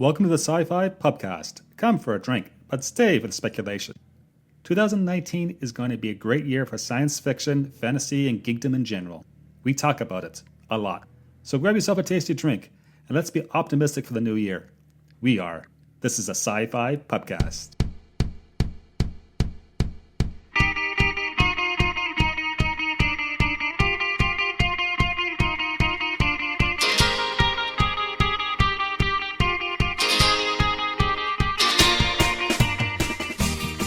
Welcome to the SciFi Pubcast. Come for a drink, but stay for the speculation. 2019 is going to be a great year for science fiction, fantasy, and geekdom in general. We talk about it a lot. So grab yourself a tasty drink, and let's be optimistic for the new year. We are. This is a SciFi Pubcast.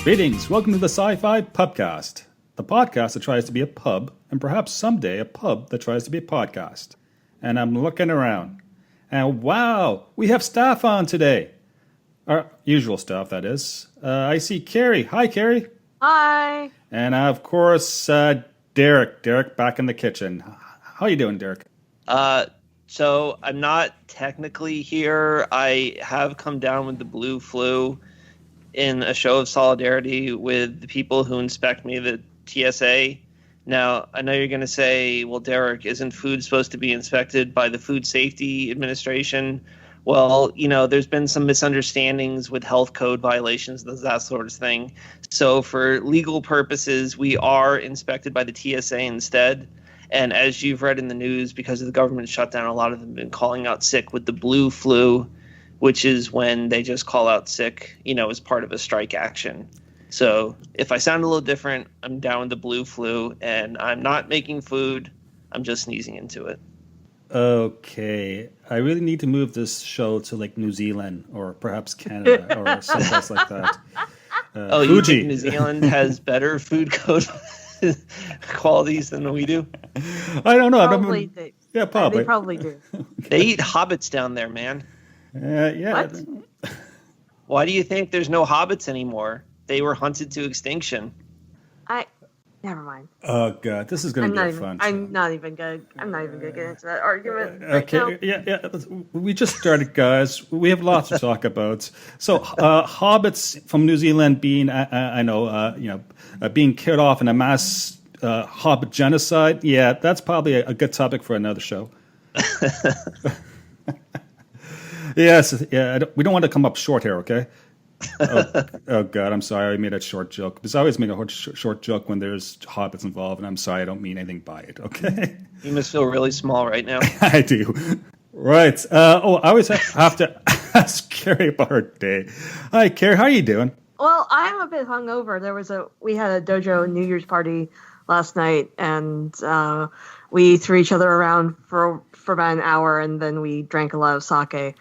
Greetings, welcome to the SciFi Pubcast, the podcast that tries to be a pub, and perhaps someday a pub that tries to be a podcast. And I'm looking around, and wow, we have staff on today. Our usual staff, that is. I see Carrie. Hi, Carrie. Hi. And of course, Derek. Derek back in the kitchen. How you doing, Derek? So I'm not technically here. I have come down with the blue flu in a show of solidarity with the people who inspect me, the TSA. Now, I know you're going to say, well, Derek, isn't food supposed to be inspected by the Food Safety Administration? Well, you know, there's been some misunderstandings with health code violations, that sort of thing. So for legal purposes, we are inspected by the TSA instead. And as you've read in the news, because of the government shutdown, a lot of them have been calling out sick with the blue flu, which is when they just call out sick, you know, as part of a strike action. So if I sound a little different, I'm down with the blue flu, and I'm not making food. I'm just sneezing into it. Okay. I really need to move this show to like New Zealand or perhaps Canada or someplace like that. You Fuji. think New Zealand has better food code qualities than we do? I don't know. Probably they, Yeah, probably. They probably do. They eat hobbits down there, man. Yeah. What? Why do you think there's no hobbits anymore? They were hunted to extinction. Never mind. Oh god, this is going to be fun. I'm not even gonna get into that argument. Okay, right now. yeah. We just started, guys. We have lots to talk about. So, hobbits from New Zealand being, being killed off in a mass hobbit genocide. Yeah, that's probably a good topic for another show. Yes, yeah. We don't want to come up short here, okay? Oh God, I'm sorry. I made a short joke. Because I always make a short joke when there's hobbits involved, and I'm sorry. I don't mean anything by it, okay? You must feel really small right now. I do. Right. I always have to ask Carrie about her day. Hi, Carrie. How are you doing? Well, I'm a bit hungover. We had a dojo New Year's party last night, and we threw each other around for about an hour, and then we drank a lot of sake.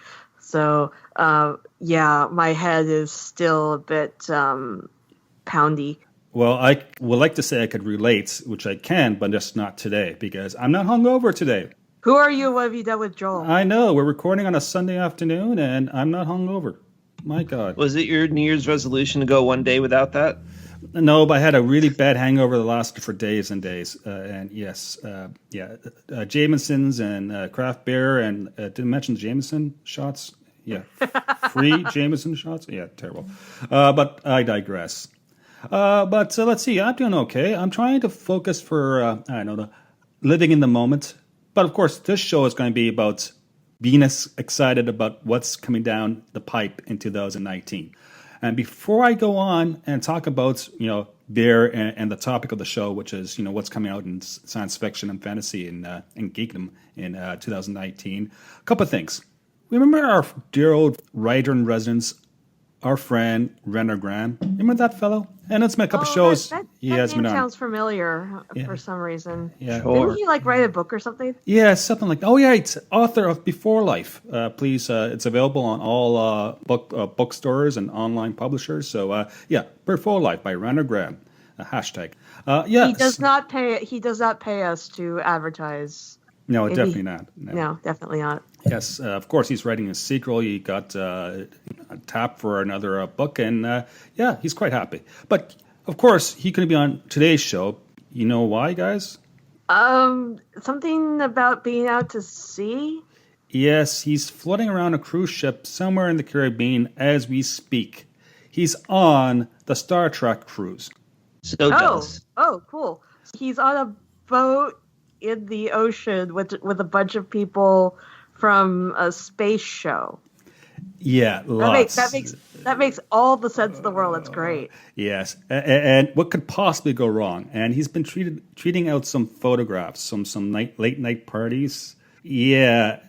So, my head is still a bit poundy. Well, I would like to say I could relate, which I can, but just not today, because I'm not hungover today. Who are you? What have you done with Joel? I know. We're recording on a Sunday afternoon, and I'm not hungover. My God. Was it your New Year's resolution to go one day without that? No, but I had a really bad hangover that lasted for days and days. Jameson's and craft beer, and didn't mention Jameson shots. Yeah, free Jameson shots. Yeah, terrible. But I digress. Let's see. I'm doing okay. I'm trying to focus for living in the moment. But of course, this show is going to be about being excited about what's coming down the pipe in 2019. And before I go on and talk about, beer and the topic of the show, which is, what's coming out in science fiction and fantasy and geekdom in 2019, a couple of things. Remember our dear old writer-in-residence, our friend Renner Graham? Remember that fellow? And it's been a couple shows. That name sounds familiar for some reason. Yeah. Didn't he write a book or something? Yeah, something like that. Oh, yeah, it's author of Before Life. Please, it's available on all bookstores and online publishers. So, Before Life by Renner Graham. Hashtag. He does not pay us to advertise. No, definitely not. No, definitely not. Yes, of course, he's writing a sequel. He got tapped for another book, and he's quite happy. But, of course, he couldn't be on today's show. You know why, guys? Something about being out to sea? Yes, he's floating around a cruise ship somewhere in the Caribbean as we speak. He's on the Star Trek cruise. So jealous. Oh, cool. He's on a boat in the ocean with a bunch of people from a space show. Yeah, lots. That makes all the sense in the world. That's great. Yes, and what could possibly go wrong? And he's been tweeting out some photographs, some late night parties. Yeah.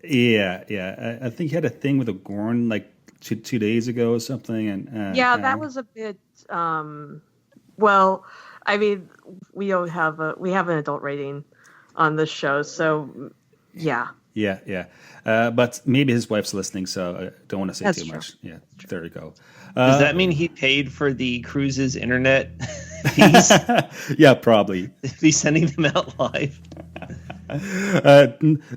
I think he had a thing with a Gorn like two days ago or something. And that was a bit. Well, I mean, we have an adult rating on this show, so yeah. Yeah. But maybe his wife's listening, so I don't want to say That's too true. much. Yeah, there we go. Does that mean he paid for the cruise's internet fees? Yeah, probably. He's sending them out live.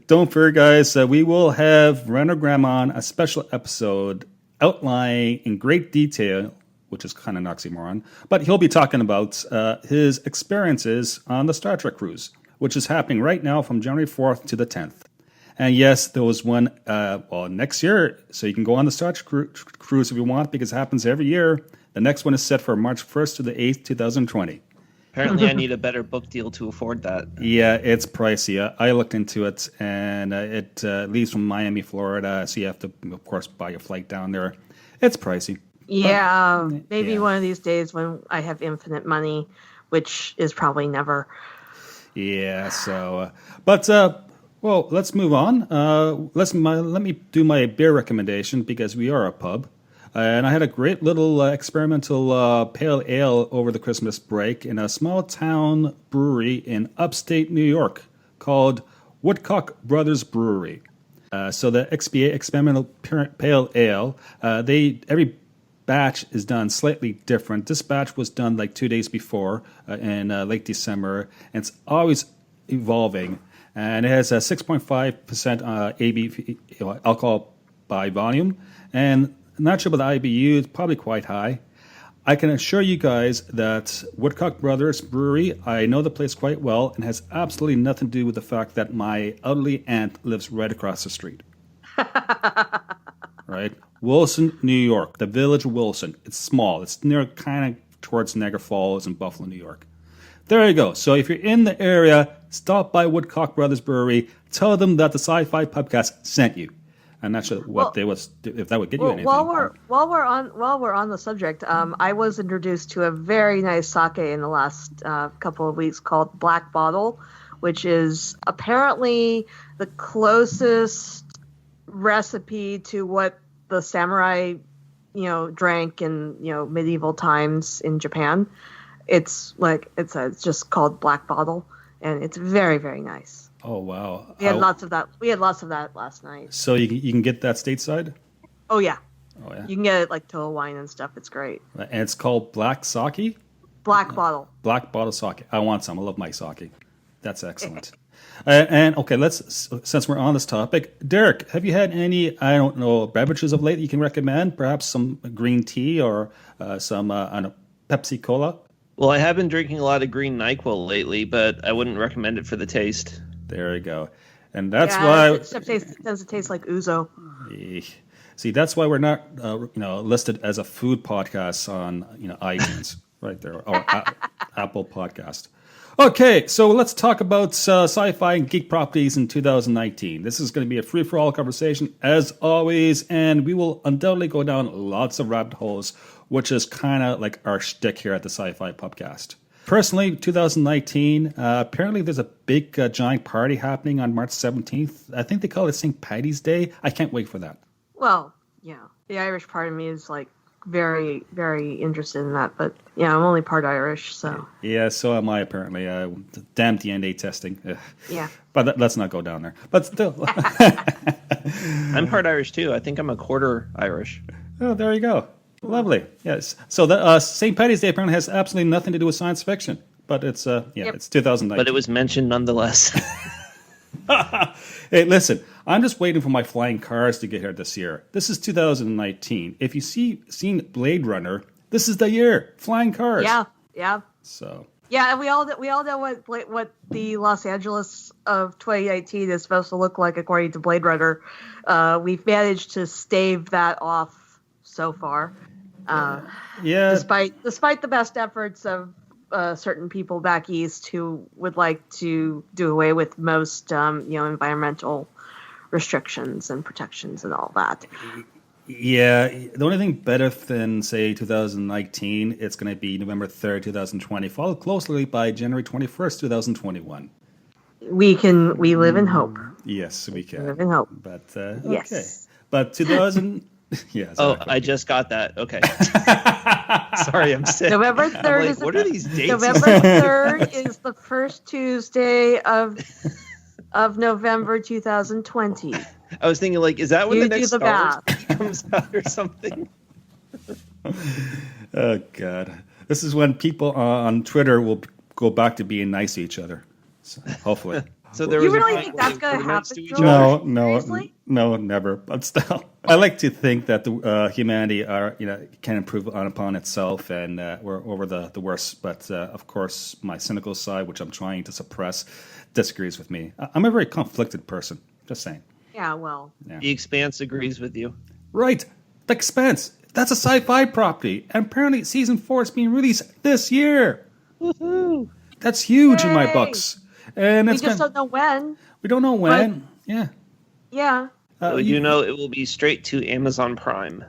Don't fear, guys. We will have Renogram on a special episode outlining in great detail, which is kind of an oxymoron, but he'll be talking about his experiences on the Star Trek cruise, which is happening right now from January 4th to the 10th. And yes, there was one next year, so you can go on the Star Trek cruise if you want, because it happens every year. The next one is set for March 1st to the 8th, 2020. Apparently, I need a better book deal to afford that. Yeah, it's pricey. I looked into it, and it leaves from Miami, Florida, so you have to, of course, buy a flight down there. It's pricey. Yeah, maybe one of these days when I have infinite money, which is probably never. Yeah, so, well, let's move on. Let me do my beer recommendation, because we are a pub. And I had a great little experimental pale ale over the Christmas break in a small town brewery in upstate New York called Woodcock Brothers Brewery. So the XPA experimental pale ale, every batch is done slightly different. This batch was done like 2 days before in late December, and it's always evolving. And it has a 6.5% ABV alcohol by volume, and I'm not sure about the IBU, it's probably quite high. I can assure you guys that Woodcock Brothers Brewery, I know the place quite well, and has absolutely nothing to do with the fact that my elderly aunt lives right across the street. Right? Wilson, New York, the village of Wilson. It's small. It's near kind of towards Niagara Falls and Buffalo, New York. There you go. So if you're in the area, stop by Woodcock Brothers Brewery. Tell them that the Sci-Fi Pubcast sent you. I'm not sure if that would get you anything. While we're on the subject, I was introduced to a very nice sake in the last couple of weeks called Black Bottle, which is apparently the closest recipe to what the samurai, drank in medieval times in Japan. It's just called Black Bottle, and it's very, very nice. Oh wow! We had lots of that. We had lots of that last night. So you can get that stateside? Oh yeah. Oh yeah. You can get it like Total Wine and stuff. It's great. And it's called Black Sake? Black Bottle. Black Bottle Sake. I want some. I love my sake. That's excellent. And okay, since we're on this topic, Derek, have you had any, I don't know, beverages of late you can recommend? Perhaps some green tea or some Pepsi Cola? Well, I have been drinking a lot of green NyQuil lately, but I wouldn't recommend it for the taste. There you go. And that's why it tends to taste like ouzo. See, that's why we're not listed as a food podcast on iTunes right there, or Apple Podcast. Okay, so let's talk about sci-fi and geek properties in 2019. This is going to be a free-for-all conversation as always, and we will undoubtedly go down lots of rabbit holes, which is kind of like our shtick here at the Sci-Fi Pubcast. Personally, 2019, apparently there's a big giant party happening on March 17th. I think they call it St. Paddy's Day. I can't wait for that. Well, yeah. The Irish part of me is like very, very interested in that. But yeah, I'm only part Irish, so. Yeah, so am I apparently. Damn DNA testing. Ugh. Yeah. But let's not go down there. But still. I'm part Irish too. I think I'm a quarter Irish. Oh, there you go. Lovely. Yes. So the St. Paddy's Day apparently has absolutely nothing to do with science fiction, but it's it's 2019. But it was mentioned nonetheless. Hey, listen, I'm just waiting for my flying cars to get here this year. This is 2019. If you seen Blade Runner, this is the year. Flying cars. Yeah. So. Yeah, and we all know what the Los Angeles of 2019 is supposed to look like according to Blade Runner. We've managed to stave that off so far. Despite the best efforts of certain people back east who would like to do away with most environmental restrictions and protections and all that. Yeah, the only thing better than, say, 2019, it's going to be November 3rd, 2020, followed closely by January 21st, 2021. We live in hope. Yes, we We live can. in hope. But, okay. Yes. But 2000, yeah, Oh, exactly. I just got that. Okay. Sorry, I'm sick. November I'm 3rd like, is what are these dates? November 3rd is the first Tuesday of November 2020. I was thinking, like, is that when You the do next the Star Wars math. movie comes out or something? Oh, God. This is when people on Twitter will go back to being nice to each other. So, hopefully. So there You was a really point think where that's they going were to nice happen, to each George? other? Seriously? No, never. But still, I like to think that the humanity can improve upon itself, and we're over the worst. But of course, my cynical side, which I'm trying to suppress, disagrees with me. I'm a very conflicted person. Just saying. Yeah, well. Yeah. The Expanse agrees with you. Right, The Expanse. That's a sci-fi property, and apparently season 4 is being released this year. Woohoo! That's huge in my Yay! books, and We it's just gonna, don't know when. we don't know when. Yeah. Yeah. But we do know it will be straight to Amazon Prime.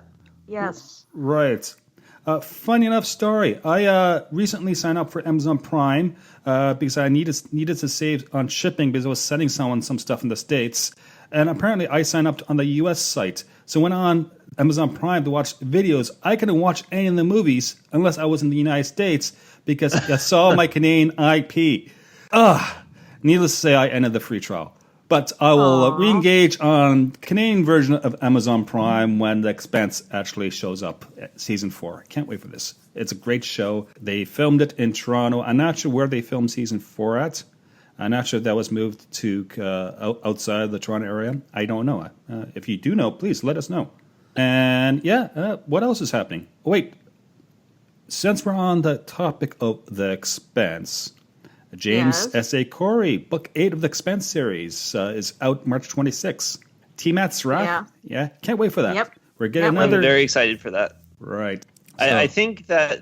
Yes. Right. Funny enough story. I recently signed up for Amazon Prime because I needed to save on shipping because I was sending someone some stuff in the States. And apparently I signed up on the US site. So when on Amazon Prime to watch videos, I couldn't watch any of the movies unless I was in the United States because I saw my Canadian IP. Needless to say, I ended the free trial. But I will re-engage on Canadian version of Amazon Prime when The Expanse actually shows up, season 4. Can't wait for this. It's a great show. They filmed it in Toronto. I'm not sure where they filmed season 4 at. I'm not sure if that was moved to outside of the Toronto area. I don't know. If you do know, please let us know. And what else is happening? Oh, wait. Since we're on the topic of The Expanse, James S.A. Corey, Book 8 of the Expanse series, is out March 26th. T-Mat's Wrath? Yeah. Can't wait for that. Yep. We're getting I'm another... very excited for that. Right. I think that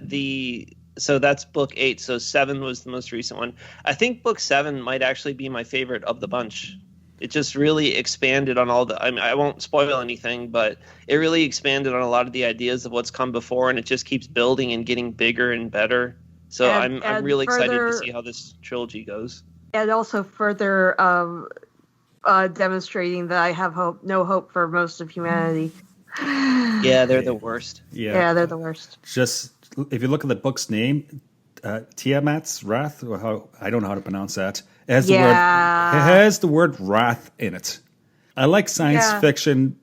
so that's book 8. So 7 was the most recent one. I think book 7 might actually be my favorite of the bunch. It just really expanded on all the. I mean, I won't spoil anything, but it really expanded on a lot of the ideas of what's come before, and it just keeps building and getting bigger and better. So I'm really excited to see how this trilogy goes. And also further demonstrating that I have no hope for most of humanity. Yeah, they're the worst. Yeah, they're the worst. Just if you look at the book's name, Tiamat's Wrath, or I don't know how to pronounce that. It has the word wrath in it. I like science fiction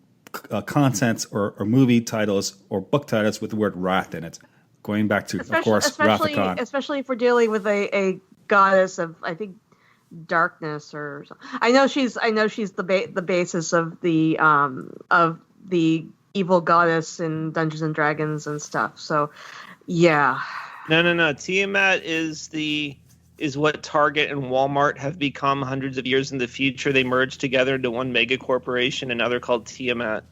contents or movie titles or book titles with the word wrath in it. Going back to, of course, Wrath of Khan. Especially if we're dealing with a goddess of, I think, darkness or something. I know she's the basis of the evil goddess in Dungeons and Dragons and stuff. So, yeah. No. Tiamat is what Target and Walmart have become hundreds of years in the future. They merged together into one mega corporation, and now they're called Tiamat.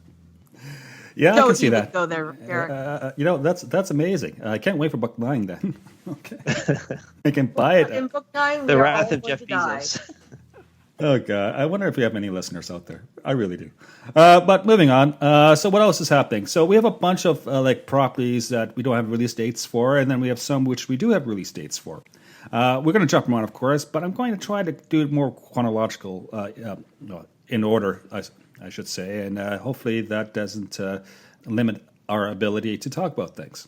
Yeah, I can see that. Go there, Eric. That's amazing. I can't wait for book 9 then. Okay, I can buy it. In book 9, The Wrath of Jeff Bezos. Oh God, I wonder if we have any listeners out there. I really do. But moving on. So what else is happening? So we have a bunch of properties that we don't have release dates for, and then we have some which we do have release dates for. We're going to jump around, of course, but I'm going to try to do it more chronological, in order, I should say, and hopefully that doesn't limit our ability to talk about things.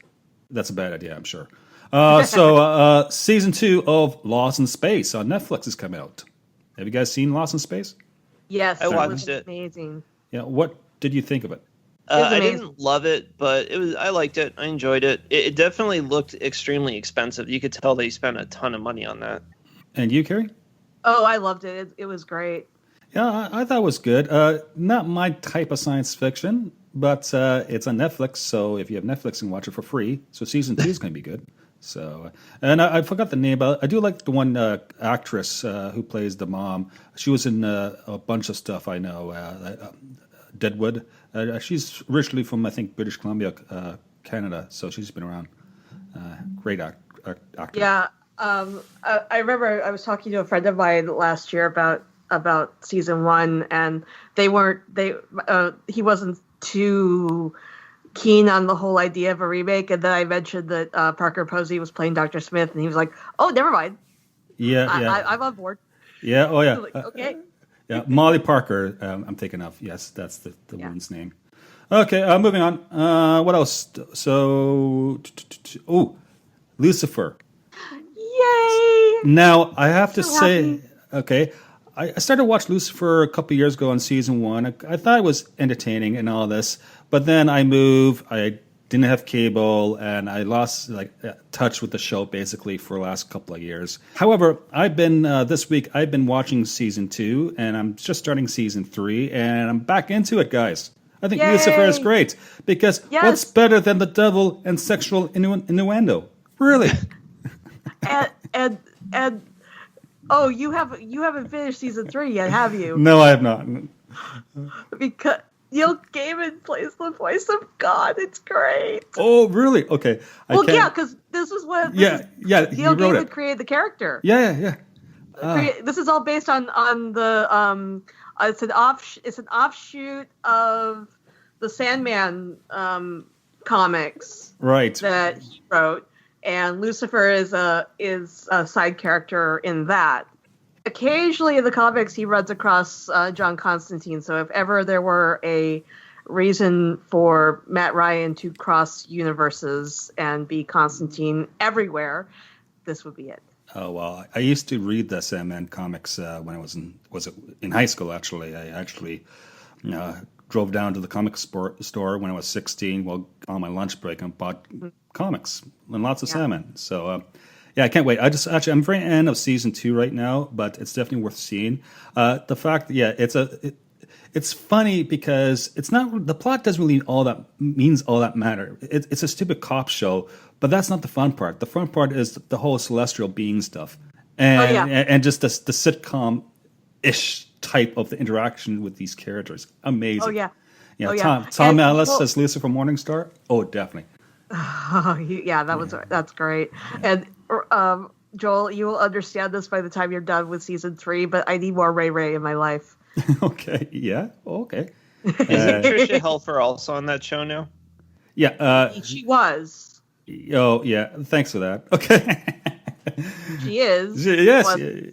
That's a bad idea, I'm sure. So season 2 of Lost in Space on Netflix is coming out. Have you guys seen Lost in Space? Yes, I watched it. Amazing. Yeah, what did you think of it? I didn't love it, but I liked it. I enjoyed it. It definitely looked extremely expensive. You could tell they spent a ton of money on that. And you, Carrie? Oh, I loved it. It was great. Yeah, I thought it was good. Not my type of science fiction, but it's on Netflix, so if you have Netflix, you can watch it for free. So season 2 is going to be good. So, and I forgot the name, but I do like the one actress who plays the mom. She was in a bunch of stuff I know. Deadwood. She's originally from, I think, British Columbia, Canada, so she's been around. Great actor. Yeah, I remember I was talking to a friend of mine last year about season 1, and he wasn't too keen on the whole idea of a remake, and then I mentioned that Parker Posey was playing Dr. Smith, and he was like, "Oh, never mind. Yeah, I'm on board." yeah. Oh, yeah. Like, okay. Yeah, Molly Parker. I'm thinking of. Yes, that's the woman's name. Okay, moving on. What else? So, Lucifer. Yay! Now I have to So say, happy. okay, I started to watch Lucifer a couple of years ago on season 1. I thought it was entertaining and all this, but then I moved. I didn't have cable, and I lost touch with the show basically for the last couple of years. However, I've been this week. I've been watching season 2, and I'm just starting season 3, and I'm back into it, guys. I think Yay! Lucifer is great because Yes. what's better than the devil and sexual innuendo? Really? And oh, you haven't finished season 3 yet, have you? No, I have not. Because Neil Gaiman plays the voice of God. It's great. Oh, really? Okay. Because this is what He Neil wrote Gaiman it. created the character. Yeah. This is all based on the it's an offshoot of the Sandman comics Right. that he wrote, and Lucifer is a side character in that. Occasionally in the comics he runs across John Constantine, so if ever there were a reason for Matt Ryan to cross universes and be Constantine everywhere, this would be it. Oh, well, I used to read the Sandman comics when I was in high school, actually. I actually drove down to the comic store when I was 16 on my lunch break and bought comics and lots of Sandman. So, yeah, I can't wait. I'm very end of season 2 right now, but it's definitely worth seeing. The fact that, it's funny because it's not, the plot doesn't really all that matter. It's a stupid cop show, but that's not the fun part. The fun part is the whole celestial being stuff, and just the sitcom-ish type of the interaction with these characters. Amazing. Oh yeah. Tom Ellis as Lucifer Morningstar. Oh, definitely. That's great. And Joel, you will understand this by the time you're done with season 3, but I need more Ray Ray in my life. Okay. Yeah. Okay. Isn't Trisha Helfer also on that show now? Yeah. She was. Oh, yeah. Thanks for that. Okay. She is. Yes.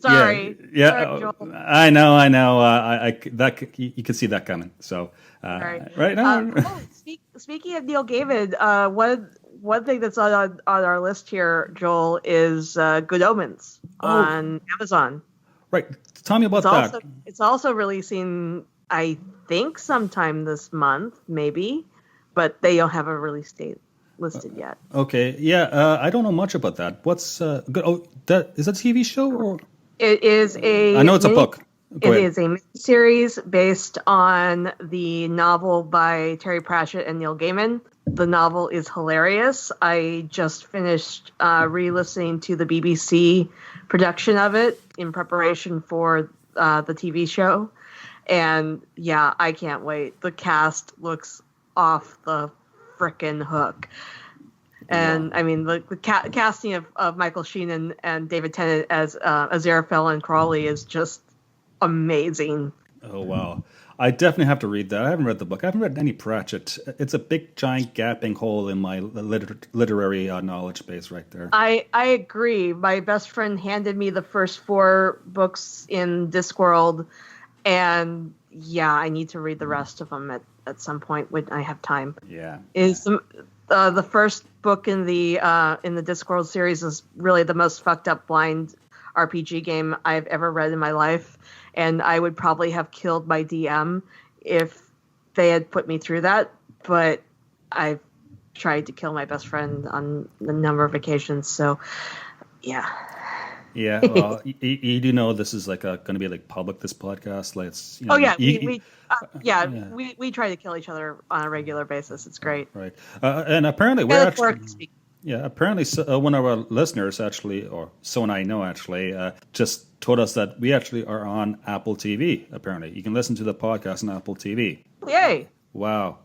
Sorry. Yeah. Sorry, Joel. I know. You can see that coming. So, right now. Speaking of Neil Gaiman, one thing that's on our list here, Joel, is Good Omens on Amazon. Right. Tell me about that. It's also releasing, I think, sometime this month, maybe, but they don't have a release date listed yet. Okay. Yeah. I don't know much about that. What's good? Oh, is that a TV show or? It is a. I know it's a book. It is a series based on the novel by Terry Pratchett and Neil Gaiman. The novel is hilarious. I just finished re-listening to the BBC production of it in preparation for the TV show. And yeah, I can't wait. The cast looks off the frickin' hook. And I mean, the casting of Michael Sheen and David Tennant as Aziraphale and Crawley is just amazing. Oh, wow. I definitely have to read that. I haven't read the book. I haven't read any Pratchett. It's a big, giant, gaping hole in my literary knowledge base right there. I agree. My best friend handed me the first 4 books in Discworld, and yeah, I need to read the rest of them at some point when I have time. Yeah. The first book in the Discworld series is really the most fucked up blind RPG game I've ever read in my life. And I would probably have killed my DM if they had put me through that. But I've tried to kill my best friend on a number of occasions. So, yeah. Yeah. Well, you do know this is going to be public, this podcast. We try to kill each other on a regular basis. It's great. Right. And apparently we're actually. Yeah, apparently one of our listeners actually, or someone I know actually, just told us that we actually are on Apple TV, apparently. You can listen to the podcast on Apple TV. Yay! Wow.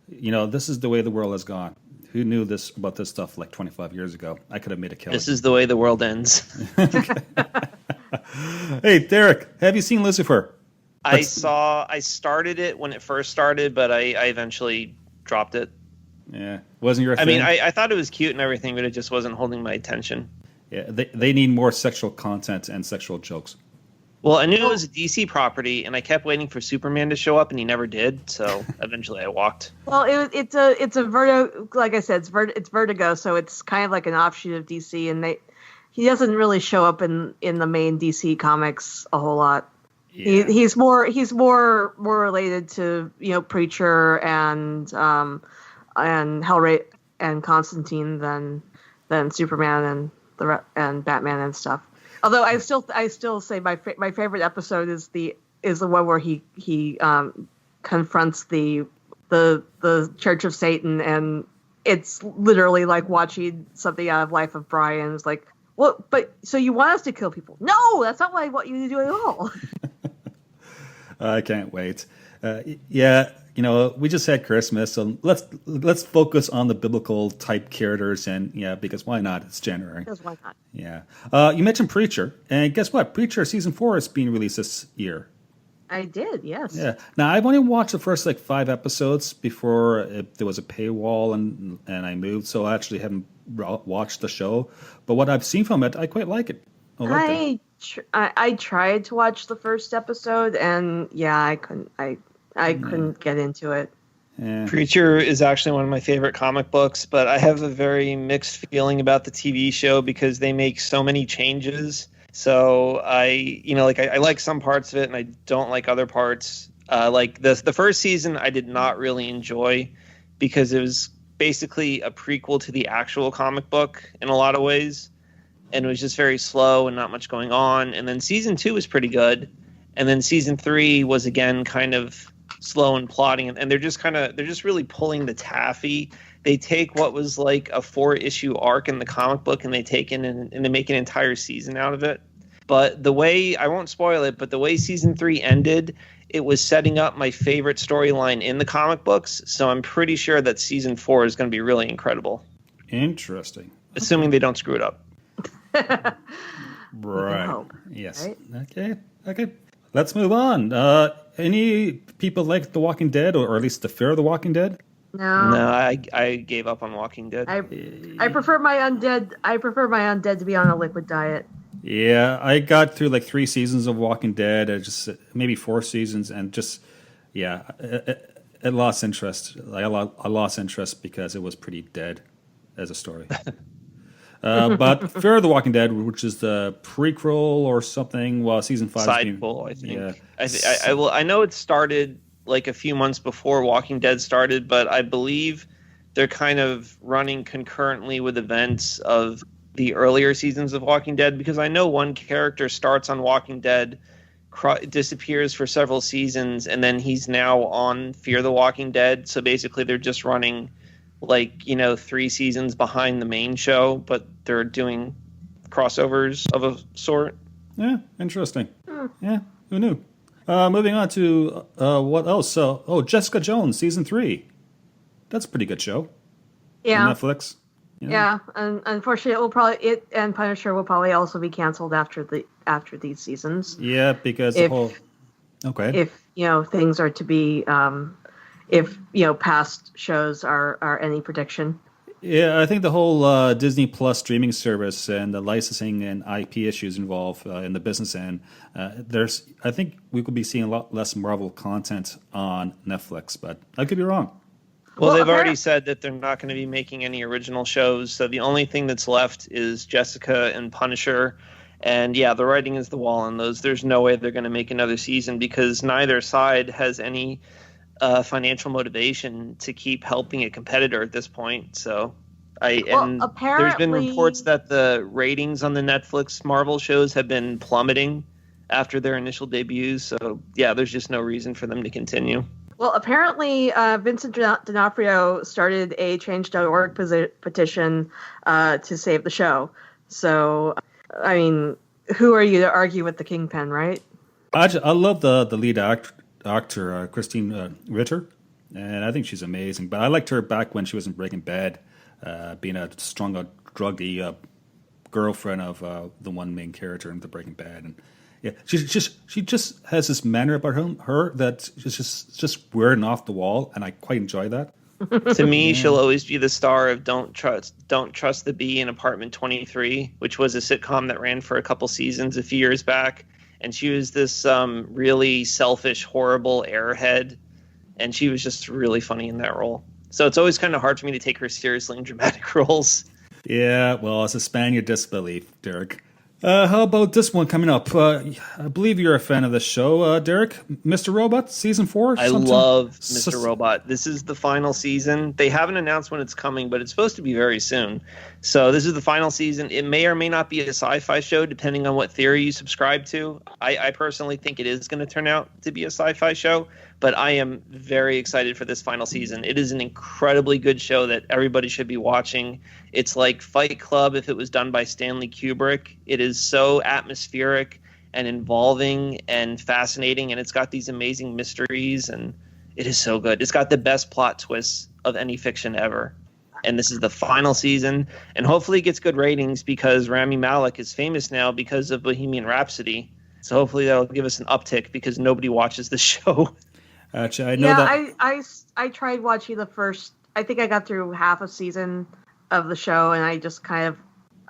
This is the way the world has gone. Who knew about this stuff 25 years ago? I could have made a killing. This is the way the world ends. Hey, Derek, have you seen Lucifer? I started it when it first started, but I eventually dropped it. Yeah, wasn't your I thing? mean, I thought it was cute and everything, but it just wasn't holding my attention. Yeah, they need more sexual content and sexual jokes. Well, I knew it was a DC property, and I kept waiting for Superman to show up, and he never did. So eventually, I walked. Well, it's a Vertigo. Like I said, it's Vertigo, so it's kind of like an offshoot of DC, and he doesn't really show up in the main DC comics a whole lot. Yeah. He's more related to Preacher and Hellraiser and Constantine than Superman and Batman and stuff. Although I still say my favorite episode is the one where he confronts the Church of Satan, and it's literally like watching something out of Life of Brian. It's like, what? But so you want us to kill people? No, that's not what I want you to do at all. I can't wait. Yeah, we just had Christmas, so let's focus on the biblical type characters, and because why not? It's January. Because why not? Yeah. You mentioned Preacher, and guess what? Preacher season 4 is being released this year. I did, yes. Yeah. Now I've only watched the first 5 episodes before there was a paywall, and I moved, so I actually haven't watched the show. But what I've seen from it, I quite like it. I tried to watch the first episode, and I couldn't get into it. Yeah. Preacher is actually one of my favorite comic books, but I have a very mixed feeling about the TV show because they make so many changes. So I like some parts of it, and I don't like other parts. Like the first season, I did not really enjoy because it was basically a prequel to the actual comic book in a lot of ways. And it was just very slow and not much going on. And then season 2 was pretty good. And then season 3 was again kind of slow and plotting. And they're just really pulling the taffy. They take what was like a 4-issue arc in the comic book, and they take it and they make an entire season out of it. But the way, I won't spoil it, but the way season 3 ended, it was setting up my favorite storyline in the comic books. So I'm pretty sure that season 4 is going to be really incredible. Interesting. Assuming they don't screw it up. Right. Hope, Yes. right? Okay. Let's move on. Any people like The Walking Dead, or at least the fear of The Walking Dead? No, I gave up on Walking Dead. I prefer my undead to be on a liquid diet. Yeah, I got through 3 seasons of Walking Dead, just maybe 4 seasons, and just it lost interest. I lost interest because it was pretty dead as a story. But Fear of the Walking Dead, which is the prequel or something, season 5 Sidequel, I think. Yeah. I know it started a few months before Walking Dead started, but I believe they're kind of running concurrently with events of the earlier seasons of Walking Dead, because I know one character starts on Walking Dead, disappears for several seasons, and then he's now on Fear the Walking Dead. So basically they're just running 3 seasons behind the main show, but they're doing crossovers of a sort. Yeah, interesting. Yeah, who knew? Moving on to what else? Jessica Jones season 3. That's a pretty good show. Yeah. On Netflix. Yeah, and unfortunately, it and Punisher will probably also be canceled after these seasons. Yeah, because if things are to be if past shows are any prediction. Yeah, I think the whole Disney Plus streaming service and the licensing and IP issues involved in the business end, I think we could be seeing a lot less Marvel content on Netflix, but I could be wrong. Well, they've already said that they're not going to be making any original shows, so the only thing that's left is Jessica and Punisher. And yeah, the writing is the wall on those. There's no way they're going to make another season because neither side has any financial motivation to keep helping a competitor at this point. So there's been reports that the ratings on the Netflix Marvel shows have been plummeting after their initial debuts. So yeah, there's just no reason for them to continue. Well, apparently Vincent D'Onofrio started a Change.org petition to save the show. So, I mean, who are you to argue with the Kingpin, right? I love the lead actor, Christine Ritter, and I think she's amazing. But I liked her back when she was in Breaking Bad, being a strong, druggy girlfriend of the one main character in the Breaking Bad. And Yeah, she just has this manner about her that is just weird and off the wall, and I quite enjoy that. To me, she'll always be the star of Don't Trust the Bee in Apartment 23, which was a sitcom that ran for a couple seasons a few years back, and she was this really selfish, horrible airhead, and she was just really funny in that role. So it's always kind of hard for me to take her seriously in dramatic roles. Yeah, well, it's suspend your disbelief, Derek. How about this one coming up? I believe you're a fan of this show, Derek. Mr. Robot, season 4? I love Mr. Robot. This is the final season. They haven't announced when it's coming, but it's supposed to be very soon. So this is the final season. It may or may not be a sci-fi show, depending on what theory you subscribe to. I personally think it is going to turn out to be a sci-fi show, but I am very excited for this final season. It is an incredibly good show that everybody should be watching. It's like Fight Club if it was done by Stanley Kubrick. It is so atmospheric and involving and fascinating, and it's got these amazing mysteries, and it is so good. It's got the best plot twists of any fiction ever. And this is the final season, and hopefully it gets good ratings because Rami Malek is famous now because of Bohemian Rhapsody. So hopefully that'll give us an uptick because nobody watches the show. Actually, I know that. I tried watching the first. I think I got through half a season of the show, and I just kind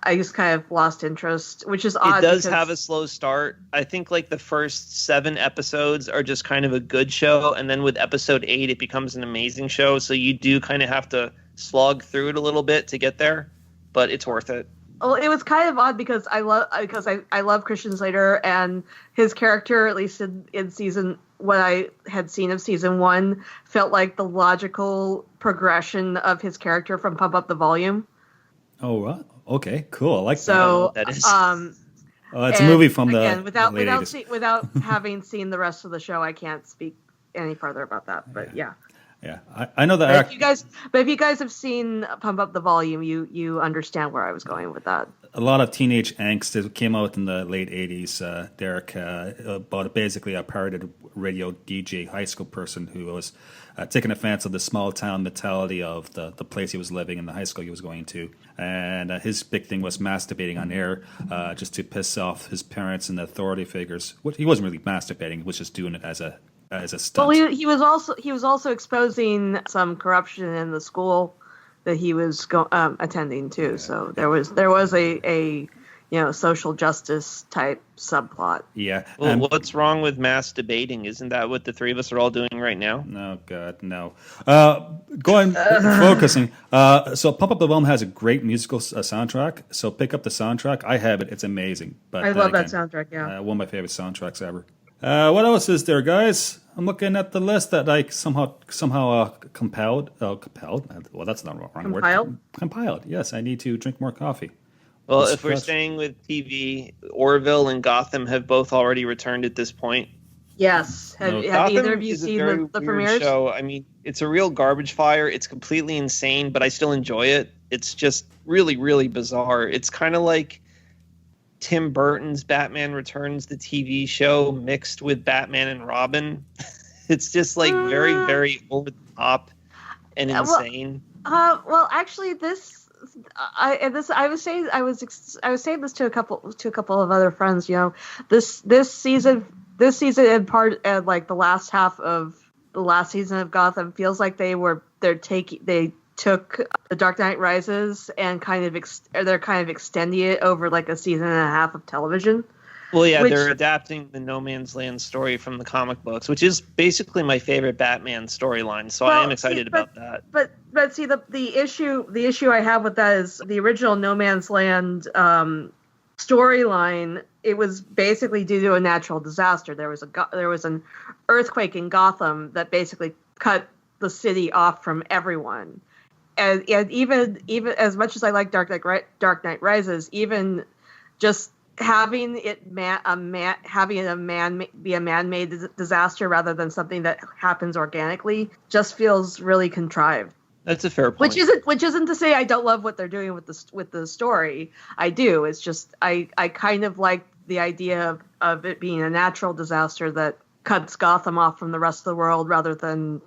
of lost interest, which is odd. It does have a slow start. I think like the first 7 episodes are just kind of a good show, and then with episode 8, it becomes an amazing show. So you do kind of have to slog through it a little bit to get there, but it's worth it. Well, it was kind of odd because I love Christian Slater, and his character, at least in season what I had seen of season 1, felt like the logical progression of his character from Pump Up the Volume. Oh, right. Okay, cool. I like so, that. Is. It's a movie from the late 80s. Without having seen the rest of the show, I can't speak any further about that. But yeah. Yeah, I know that. If you guys have seen Pump Up the Volume, you understand where I was going with that. A lot of teenage angst that came out in the late 80s, Derek, about basically a parodied radio DJ high school person who was taking offense of the small town mentality of the place he was living and the high school he was going to. And his big thing was masturbating on air just to piss off his parents and the authority figures. He wasn't really masturbating, he was just doing it as a stunt. Well, he was also exposing some corruption in the school that he was attending too. Yeah. So there was a social justice type subplot. Yeah. Um, Well, what's wrong with mass debating? Isn't that what the three of us are all doing right now? No, God, no. Focusing. So Pump Up the Volume has a great musical soundtrack. So pick up the soundtrack. I have it. It's amazing. But I love that soundtrack. Yeah. One of my favorite soundtracks ever. What else is there, guys? I'm looking at the list that I somehow compiled. Compelled? Well, that's not the wrong word. Compiled. Yes, I need to drink more coffee. Well, if we're staying with TV, Orville and Gotham have both already returned at this point. Yes. Have either of you seen the premieres? Show. I mean, it's a real garbage fire. It's completely insane, but I still enjoy it. It's just really, really bizarre. It's kind of like Tim Burton's Batman Returns, the TV show, mixed with Batman and Robin. It's just like very, very over the top and insane. Well, actually, I was saying this to a couple of other friends. You know, this season in part, like the last half of the last season of Gotham feels like they took The Dark Knight Rises and they're kind of extending it over like a season and a half of television. Well, yeah, they're adapting the No Man's Land story from the comic books, which is basically my favorite Batman storyline. So I am excited about that. But see, the issue I have with that is the original No Man's Land storyline. It was basically due to a natural disaster. There was an earthquake in Gotham that basically cut the city off from everyone. And even as much as I like Dark Knight Rises, even just having it having a man-made disaster rather than something that happens organically just feels really contrived. That's a fair point. Which isn't to say I don't love what they're doing with the story. I do. It's just I kind of like the idea of it being a natural disaster that cuts Gotham off from the rest of the world rather than,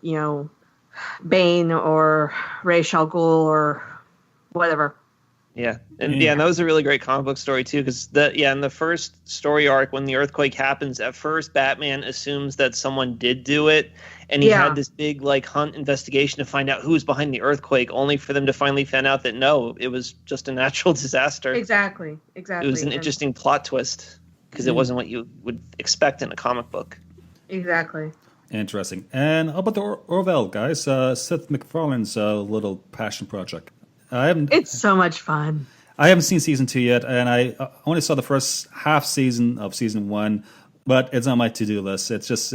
Bane or Ra's al Ghul or whatever. Yeah, and that was a really great comic book story too. Because in the first story arc, when the earthquake happens, at first Batman assumes that someone did do it, and he had this big like hunt investigation to find out who was behind the earthquake, only for them to finally find out that no, it was just a natural disaster. Exactly. It was an interesting plot twist because it wasn't what you would expect in a comic book. Exactly. Interesting. And how about the Orville, guys? Seth MacFarlane's little passion project. It's so much fun. I haven't seen season 2 yet, and I only saw the first half season of season 1, but it's on my to-do list. It just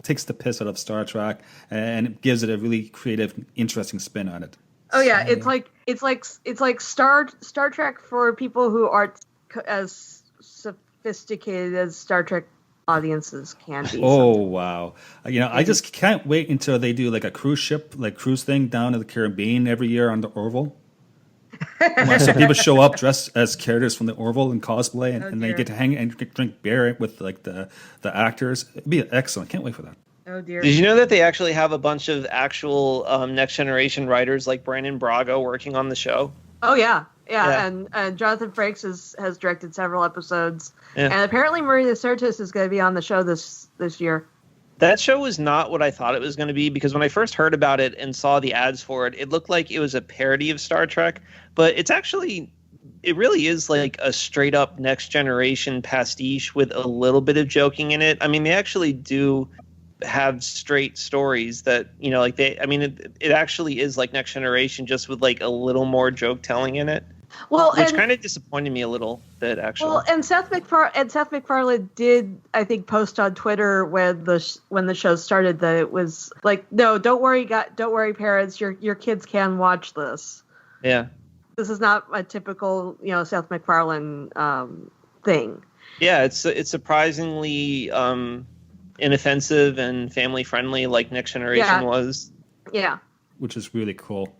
takes the piss out of Star Trek, and it gives it a really creative, interesting spin on it. Oh yeah, it's like Star Trek for people who aren't as sophisticated as Star Trek audiences can be. Oh wow! I just can't wait until they do like a cruise ship, like cruise thing down in the Caribbean every year on the Orville. So people show up dressed as characters from the Orville in cosplay, and they get to hang and drink beer with like the actors. It'd be excellent. Can't wait for that. Oh dear! Did you know that they actually have a bunch of actual Next Generation writers like Brandon Braga working on the show? Oh yeah. And Jonathan Frakes has directed several episodes, and apparently Maria Sirtis is going to be on the show this year. That show was not what I thought it was going to be, because when I first heard about it and saw the ads for it, it looked like it was a parody of Star Trek, but it really is like a straight up Next Generation pastiche with a little bit of joking in it. I mean, they actually do have straight stories that, it actually is like Next Generation, just with like a little more joke telling in it. Well, which kind of disappointed me a little bit, actually. Well, and Seth MacFarlane did, I think, post on Twitter when the show started that it was like, no, don't worry, parents, your kids can watch this. Yeah, this is not a typical, Seth MacFarlane thing. Yeah, it's surprisingly inoffensive and family friendly, like Next Generation was. Yeah, which is really cool.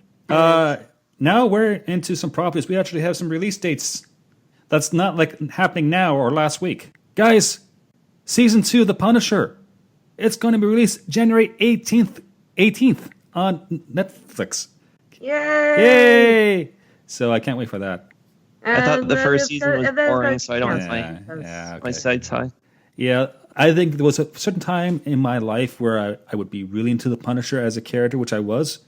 Now we're into some properties. We actually have some release dates. That's not like happening now or last week. Guys, season 2 of The Punisher. It's going to be released January 18th on Netflix. Yay! So I can't wait for that. I thought the first season was boring, so I don't have my sights high. Yeah, I think there was a certain time in my life where I would be really into The Punisher as a character, which I was.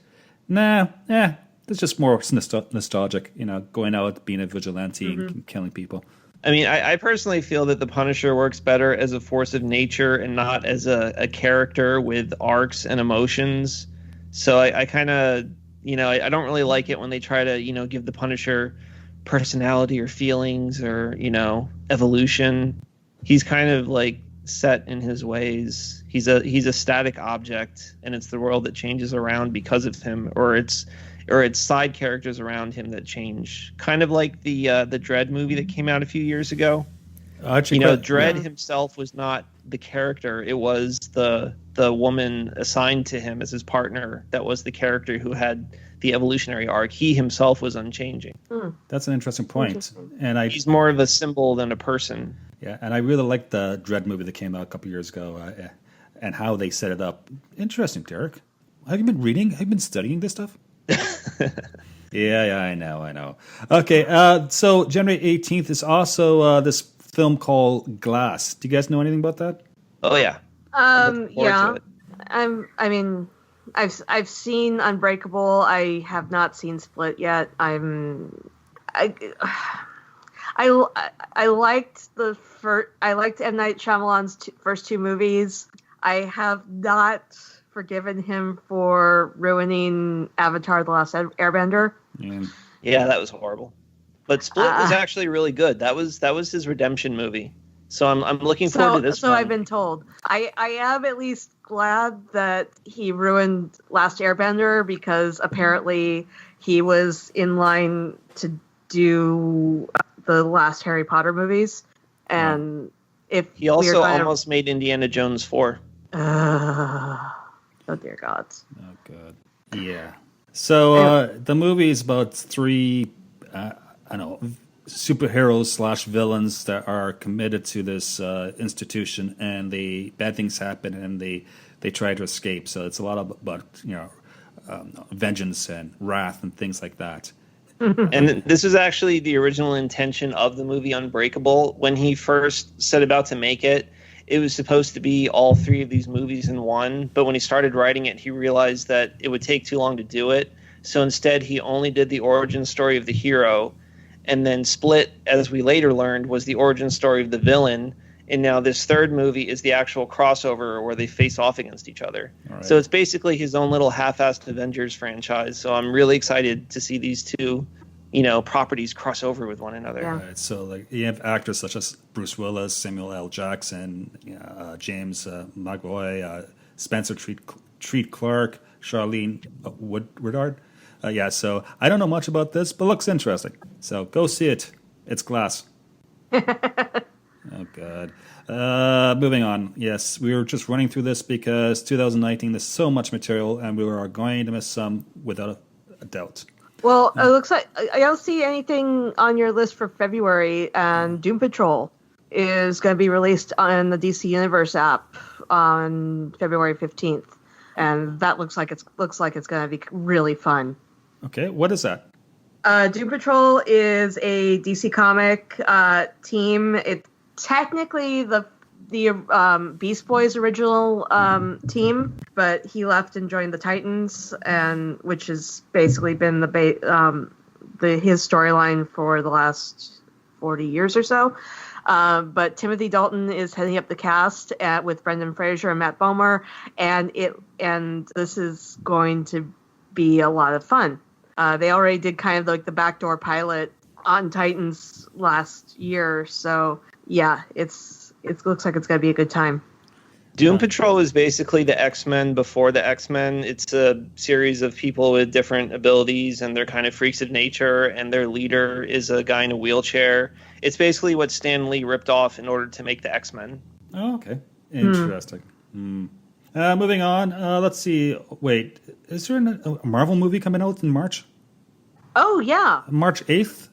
It's just more nostalgic, going out, being a vigilante, and killing people. I mean, I personally feel that the Punisher works better as a force of nature and not as a character with arcs and emotions. So I kind of, I don't really like it when they try to, give the Punisher personality or feelings or, evolution. He's kind of like set in his ways. He's a static object, and it's the world that changes around because of him, or it's side characters around him that change. Kind of like the Dredd movie that came out a few years ago. Dredd himself was not the character. It was the woman assigned to him as his partner that was the character who had the evolutionary arc. He himself was unchanging. That's an interesting point. And he's more of a symbol than a person. Yeah, and I really liked the Dredd movie that came out a couple years ago and how they set it up. Interesting, Derek. Have you been reading? Have you been studying this stuff? Yeah, I know. Okay, so January 18th is also this film called Glass. Do you guys know anything about that? Oh yeah. Yeah. I've seen Unbreakable. I have not seen Split yet. I liked I liked M. Night Shyamalan's first 2 movies. I have not forgiven him for ruining Avatar: The Last Airbender. Yeah, that was horrible. But Split was actually really good. That was his redemption movie. So I'm looking forward to this. So I've been told. I am at least glad that he ruined Last Airbender, because apparently he was in line to do the last Harry Potter movies, and if he also almost made Indiana Jones 4. Oh dear gods. Oh god. Yeah. So the movie is about 3 superheroes / villains that are committed to this institution, and bad things happen, and they try to escape. So it's a lot about vengeance and wrath and things like that. And this was actually the original intention of the movie Unbreakable. When he first set about to make it, it was supposed to be all three of these movies in one. But when he started writing it, he realized that it would take too long to do it. So instead, he only did the origin story of the hero. And then Split, as we later learned, was the origin story of the villain. And now this third movie is the actual crossover where they face off against each other. Right. So it's basically his own little half-assed Avengers franchise. So I'm really excited to see these two, properties cross over with one another. Yeah. Right. So like you have actors such as Bruce Willis, Samuel L. Jackson, James McAvoy, Spencer Treat Clark, Charlene Woodard. So I don't know much about this, but it looks interesting. So go see it. It's glass. Oh, God. Moving on. Yes, we were just running through this because 2019, there's so much material, and we are going to miss some without a doubt. Well, it looks like I don't see anything on your list for February, and Doom Patrol is going to be released on the DC Universe app on February 15th, and that looks like it's going to be really fun. Okay, what is that? Doom Patrol is a DC comic team. It's technically the Beast Boys original team, but he left and joined the Titans, and which has basically been his storyline for the last 40 years or so. But Timothy Dalton is heading up the cast with Brendan Fraser and Matt Bomer, and this is going to be a lot of fun. They already did kind of like the backdoor pilot on Titans last year, so yeah, it looks like it's going to be a good time. Doom Patrol is basically the X-Men before the X-Men. It's a series of people with different abilities, and they're kind of freaks of nature, and their leader is a guy in a wheelchair. It's basically what Stan Lee ripped off in order to make the X-Men. Oh, okay. Interesting. Moving on. Let's see. Wait, is there a Marvel movie coming out in March? Oh, yeah. March 8th?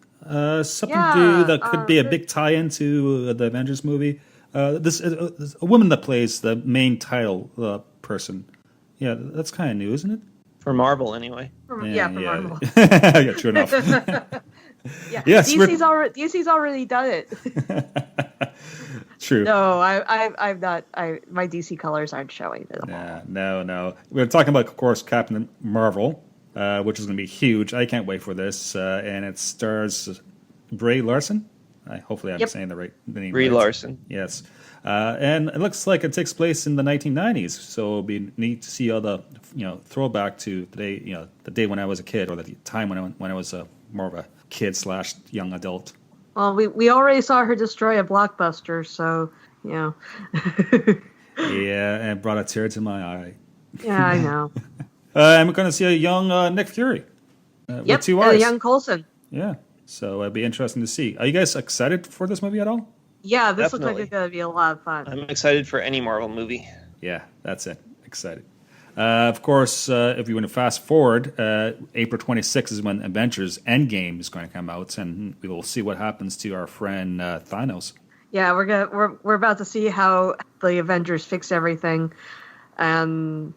Something to do that could be a big tie-in to the Avengers movie. This a woman that plays the main title person. Yeah, that's kind of new, isn't it? For Marvel, anyway. For Marvel. Yeah, true enough. Yeah. Yes, DC's already done it. True. No, I've not. My DC colors aren't showing at all. No. We're talking about, of course, Captain Marvel, which is going to be huge. I can't wait for this, and it stars Brie Larson. Hopefully, I'm saying the name. Brie Larson. Yes, and it looks like it takes place in the 1990s. So it'll be neat to see all the throwback to the day when I was a kid, or the time when I was more of a kid / young adult. Well, we already saw her destroy a blockbuster, so Yeah, and it brought a tear to my eye. Yeah, I know. And we're going to see a young Nick Fury. With 2 eyes. A young Coulson. Yeah, so it'd be interesting to see. Are you guys excited for this movie at all? Yeah, this Definitely. looks like it's going to be a lot of fun. I'm excited for any Marvel movie. Yeah, that's it. Excited. Of course, if you want to fast forward, April 26th is when Avengers Endgame is going to come out, and we will see what happens to our friend Thanos. Yeah, we're about to see how the Avengers fix everything, and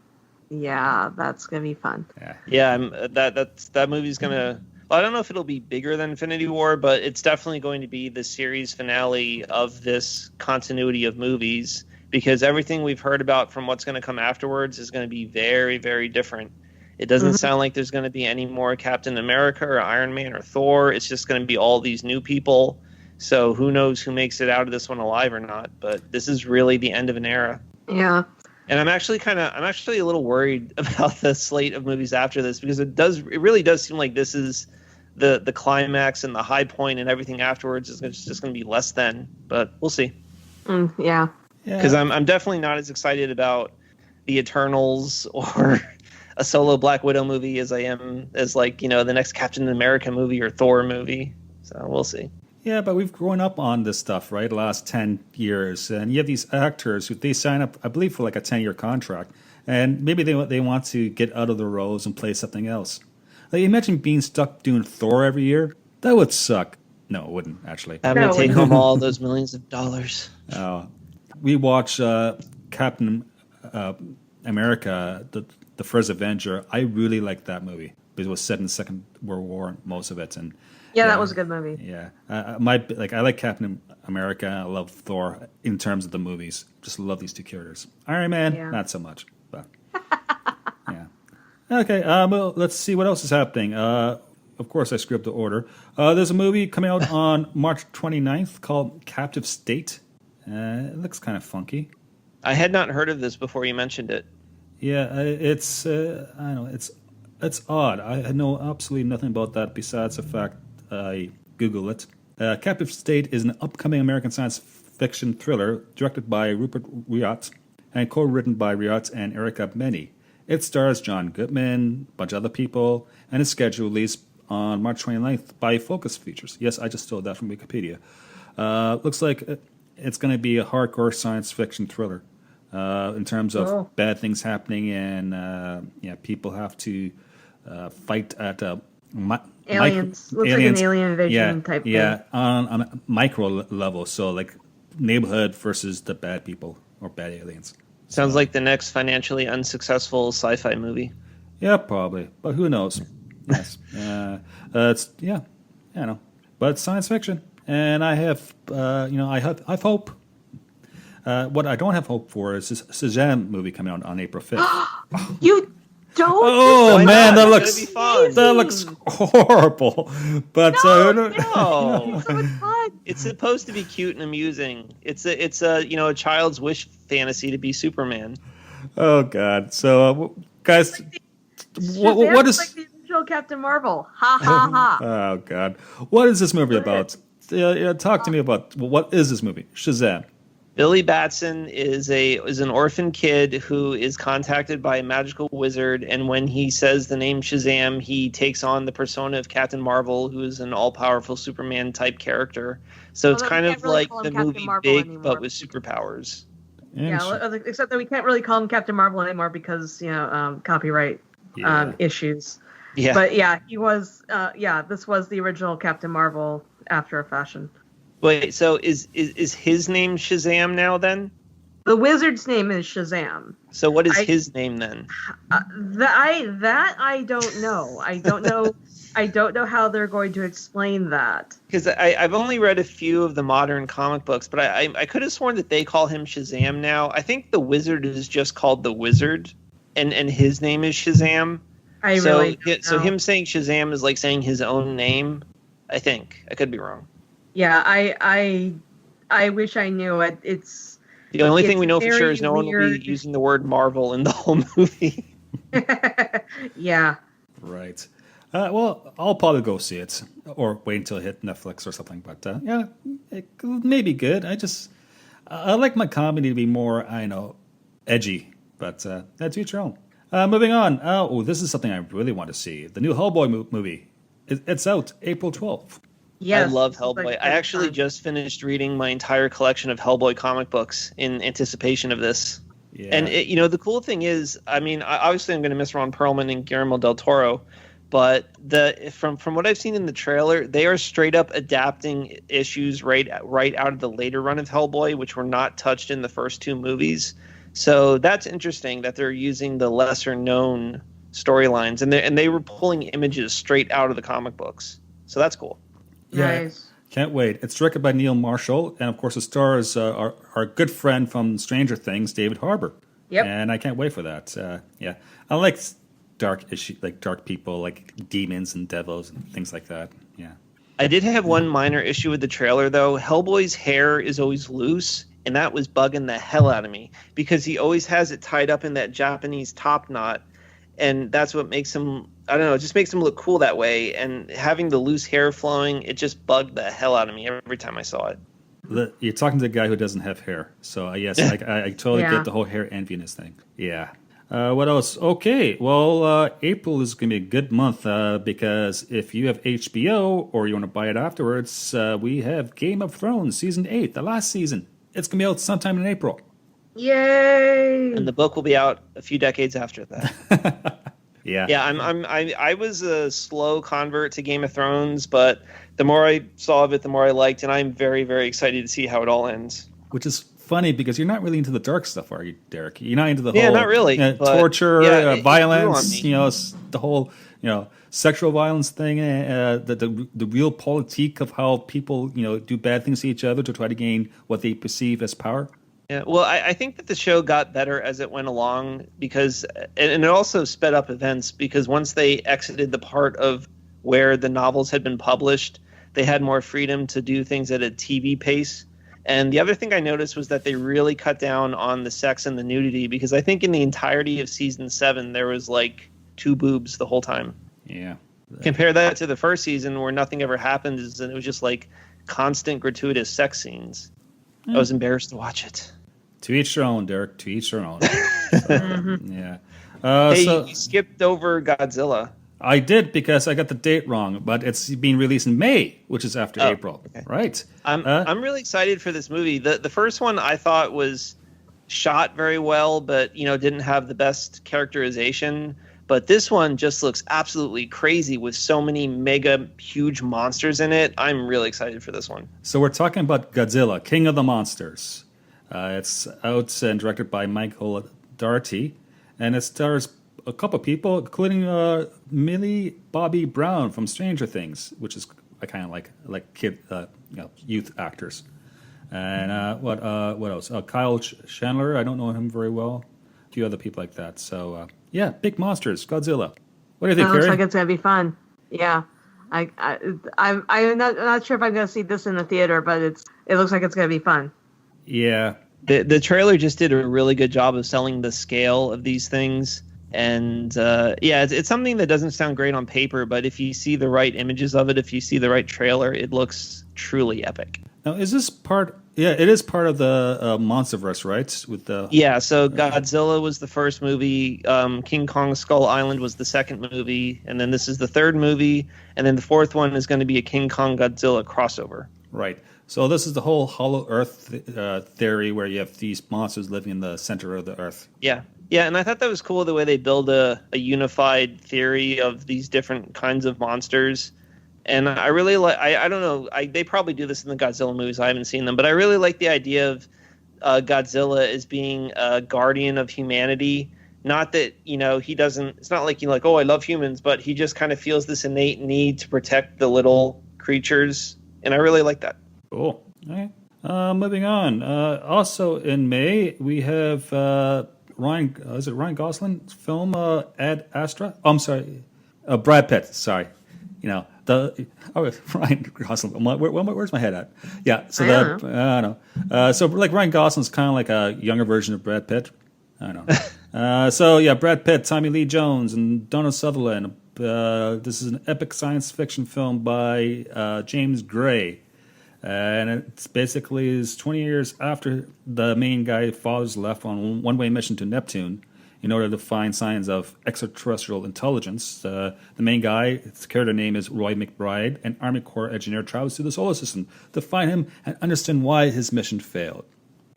yeah, that's gonna be fun. Yeah, that movie's gonna. Well, I don't know if it'll be bigger than Infinity War, but it's definitely going to be the series finale of this continuity of movies, because everything we've heard about from what's going to come afterwards is going to be very, very different. It doesn't sound like there's going to be any more Captain America or Iron Man or Thor. It's just going to be all these new people. So who knows who makes it out of this one alive or not? But this is really the end of an era. Yeah. And I'm actually a little worried about the slate of movies after this, because it really does seem like this is the climax, and the high point, and everything afterwards is just going to be less than. But we'll see. Yeah. Because I'm definitely not as excited about the Eternals or a solo Black Widow movie as I am as the next Captain America movie or Thor movie. So we'll see. Yeah, but we've grown up on this stuff, right? The last 10 years. And you have these actors who they sign up, I believe, for like a 10-year contract. And maybe they want to get out of the roles and play something else. Like, imagine being stuck doing Thor every year. That would suck. No, it wouldn't, actually. Having to take home all those millions of dollars. We watch Captain America, the first Avenger. I really like that movie. But it was set in the Second World War, most of it, and that was a good movie. yeah. I like Captain America. I love Thor in terms of the movies. Just love these two characters. Iron Man, not so much, but yeah. Okay, well, let's see what else is happening. Of course, I screwed up the order. There's a movie coming out on March 29th called Captive State. It looks kind of funky. I had not heard of this before you mentioned it. Yeah, it's I don't know, it's odd. I know absolutely nothing about that besides the fact I Google it. Captive State is an upcoming American science fiction thriller directed by Rupert Riot and co-written by Riot and Erica Meni. It stars John Goodman, a bunch of other people, and is scheduled to release on March 29th by Focus Features. Yes, I just stole that from Wikipedia. Looks like it's going to be a hardcore science fiction thriller in terms of bad things happening, and people have to fight at Aliens. Looks like an alien invasion type thing. Yeah, on a micro level. So like neighborhood versus the bad people or bad aliens. Sounds like the next financially unsuccessful sci-fi movie. Yeah, probably, but who knows? Yes, it's I know, but it's science fiction, and I have I've hope. What I don't have hope for is this Shazam movie coming out on April 5th. You don't? Oh Why man, not? that It's gonna be fun. looks horrible. But No. It's so much fun. It's supposed to be cute and amusing. It's a child's wish fantasy to be Superman. oh god. So guys, what Shazam's is? like the original Captain Marvel? Ha ha ha. Oh god, what is this movie about? Talk to me about what is this movie? Shazam. Billy Batson is an orphan kid who is contacted by a magical wizard, and when he says the name Shazam, he takes on the persona of Captain Marvel, who is an all-powerful Superman type character. So it's kind of like the movie Big, but with superpowers. Yeah, except that we can't really call him Captain Marvel anymore because copyright issues. Yeah, but yeah, he was. This was the original Captain Marvel after a fashion. Wait, so is his name Shazam now then? The wizard's name is Shazam. So what is his name then? I don't know. I don't know. I don't know how they're going to explain that. Because I've only read a few of the modern comic books, but I could have sworn that they call him Shazam now. I think the wizard is just called the Wizard, and his name is Shazam. So him saying Shazam is like saying his own name. I think I could be wrong. Yeah, I wish I knew it. It's the only thing we know for sure is no one will weird. be using the word Marvel in the whole movie. Yeah. Right. Well, I'll probably go see it, or wait until it hit Netflix or something. But it may be good. I like my comedy to be more, edgy. But that's each your own. Moving on. This is something I really want to see. The new Hellboy movie. It's out April 12th. Yes, I love Hellboy. I actually just finished reading my entire collection of Hellboy comic books in anticipation of this. Yeah. And the cool thing is, obviously I'm going to miss Ron Perlman and Guillermo del Toro, but from what I've seen in the trailer, they are straight up adapting issues right out of the later run of Hellboy, which were not touched in the first two movies. So that's interesting that they're using the lesser known storylines, and they were pulling images straight out of the comic books. So that's cool. Yeah, nice. Can't wait. It's directed by Neil Marshall, and of course it stars our good friend from Stranger Things, David Harbour. Yep. And I can't wait for that. I like dark people, like demons and devils and things like that. Yeah. I did have one minor issue with the trailer, though. Hellboy's hair is always loose, and that was bugging the hell out of me because he always has it tied up in that Japanese top knot, and that's what makes him. I don't know, it just makes him look cool that way, and having the loose hair flowing, it just bugged the hell out of me every time I saw it. You're talking to the guy who doesn't have hair, so yes, I totally get the whole hair enviness thing. Yeah. What else? Okay, well, April is going to be a good month because if you have HBO or you want to buy it afterwards, we have Game of Thrones Season 8, the last season. It's going to be out sometime in April. Yay! And the book will be out a few decades after that. Yeah. I was a slow convert to Game of Thrones, but the more I saw of it, the more I liked, and I'm very, very excited to see how it all ends. Which is funny because you're not really into the dark stuff, are you, Derek? You're not into the whole not really, torture, violence, the whole sexual violence thing, the real politique of how people do bad things to each other to try to gain what they perceive as power. Yeah, well, I think that the show got better as it went along because, and it also sped up events because once they exited the part of where the novels had been published, they had more freedom to do things at a TV pace. And the other thing I noticed was that they really cut down on the sex and the nudity because I think in the entirety of season 7, there was like 2 boobs the whole time. Yeah. Compare that to the first season where nothing ever happened and it was just like constant gratuitous sex scenes. I was embarrassed to watch it. To each their own, Derek. To each their own. Yeah. Hey, you skipped over Godzilla. I did because I got the date wrong, but it's being released in May, which is after April. Okay. Right. I'm really excited for this movie. The first one I thought was shot very well, but didn't have the best characterization. But this one just looks absolutely crazy with so many mega huge monsters in it. I'm really excited for this one. So we're talking about Godzilla, King of the Monsters. It's out and directed by Michael Dougherty, and it stars a couple of people, including Millie Bobby Brown from Stranger Things, which is I kind of like kid, youth actors. And what else? Kyle Chandler. I don't know him very well. A few other people like that. So big monsters, Godzilla. What do you think, It looks Carrie? like it's gonna be fun. Yeah, I'm not sure if I'm gonna see this in the theater, but it looks like it's gonna be fun. Yeah. The trailer just did a really good job of selling the scale of these things. And it's something that doesn't sound great on paper, but if you see the right images of it, if you see the right trailer, it looks truly epic. Now, is this part? Yeah, it is part of the MonsterVerse, right? So Godzilla was the first movie, King Kong Skull Island was the second movie, and then this is the third movie, and then the fourth one is going to be a King Kong Godzilla crossover. Right. So this is the whole Hollow Earth theory, where you have these monsters living in the center of the Earth. Yeah. Yeah, and I thought that was cool the way they build a unified theory of these different kinds of monsters. And I really like, I don't know, they probably do this in the Godzilla movies. I haven't seen them, but I really like the idea of Godzilla as being a guardian of humanity. Not that, he doesn't, it's not like, oh, I love humans, but he just kind of feels this innate need to protect the little creatures. And I really like that. Cool. All right. Moving on. Also in May, we have Ryan Gosling's film Ad Astra? Oh, I'm sorry. Brad Pitt. Sorry. Ryan Gosling. Where's my head at? Yeah. So I don't know. So like Ryan Gosling's kind of like a younger version of Brad Pitt. I don't know. Brad Pitt, Tommy Lee Jones, and Donald Sutherland. This is an epic science fiction film by James Gray. And it's basically is 20 years after the main guy father's left on a one-way mission to Neptune in order to find signs of extraterrestrial intelligence. The main guy, his character name is Roy McBride, an Army Corps engineer, travels to the solar system to find him and understand why his mission failed.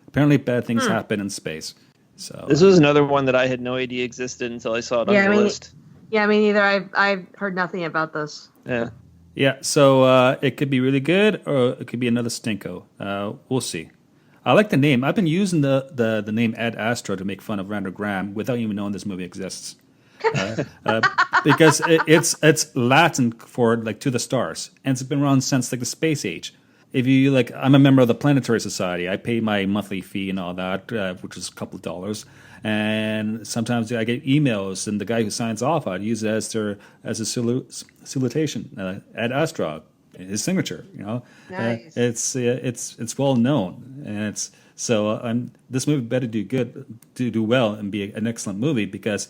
Apparently bad things happen in space. So this was another one that I had no idea existed until I saw it on the list. Yeah, me neither. I've heard nothing about this. Yeah. Yeah, so it could be really good, or it could be another stinko. We'll see. I like the name. I've been using the name Ad Astra to make fun of Randall Graham without even knowing this movie exists, because it's Latin for like to the stars, and it's been around since like the space age. If you I'm a member of the Planetary Society. I pay my monthly fee and all that, which is a couple of dollars. And sometimes I get emails, and the guy who signs off, I'd use it as a salutation, Ad Astra, his signature. Nice. It's well known, and it's so. This movie better do well, and be an excellent movie, because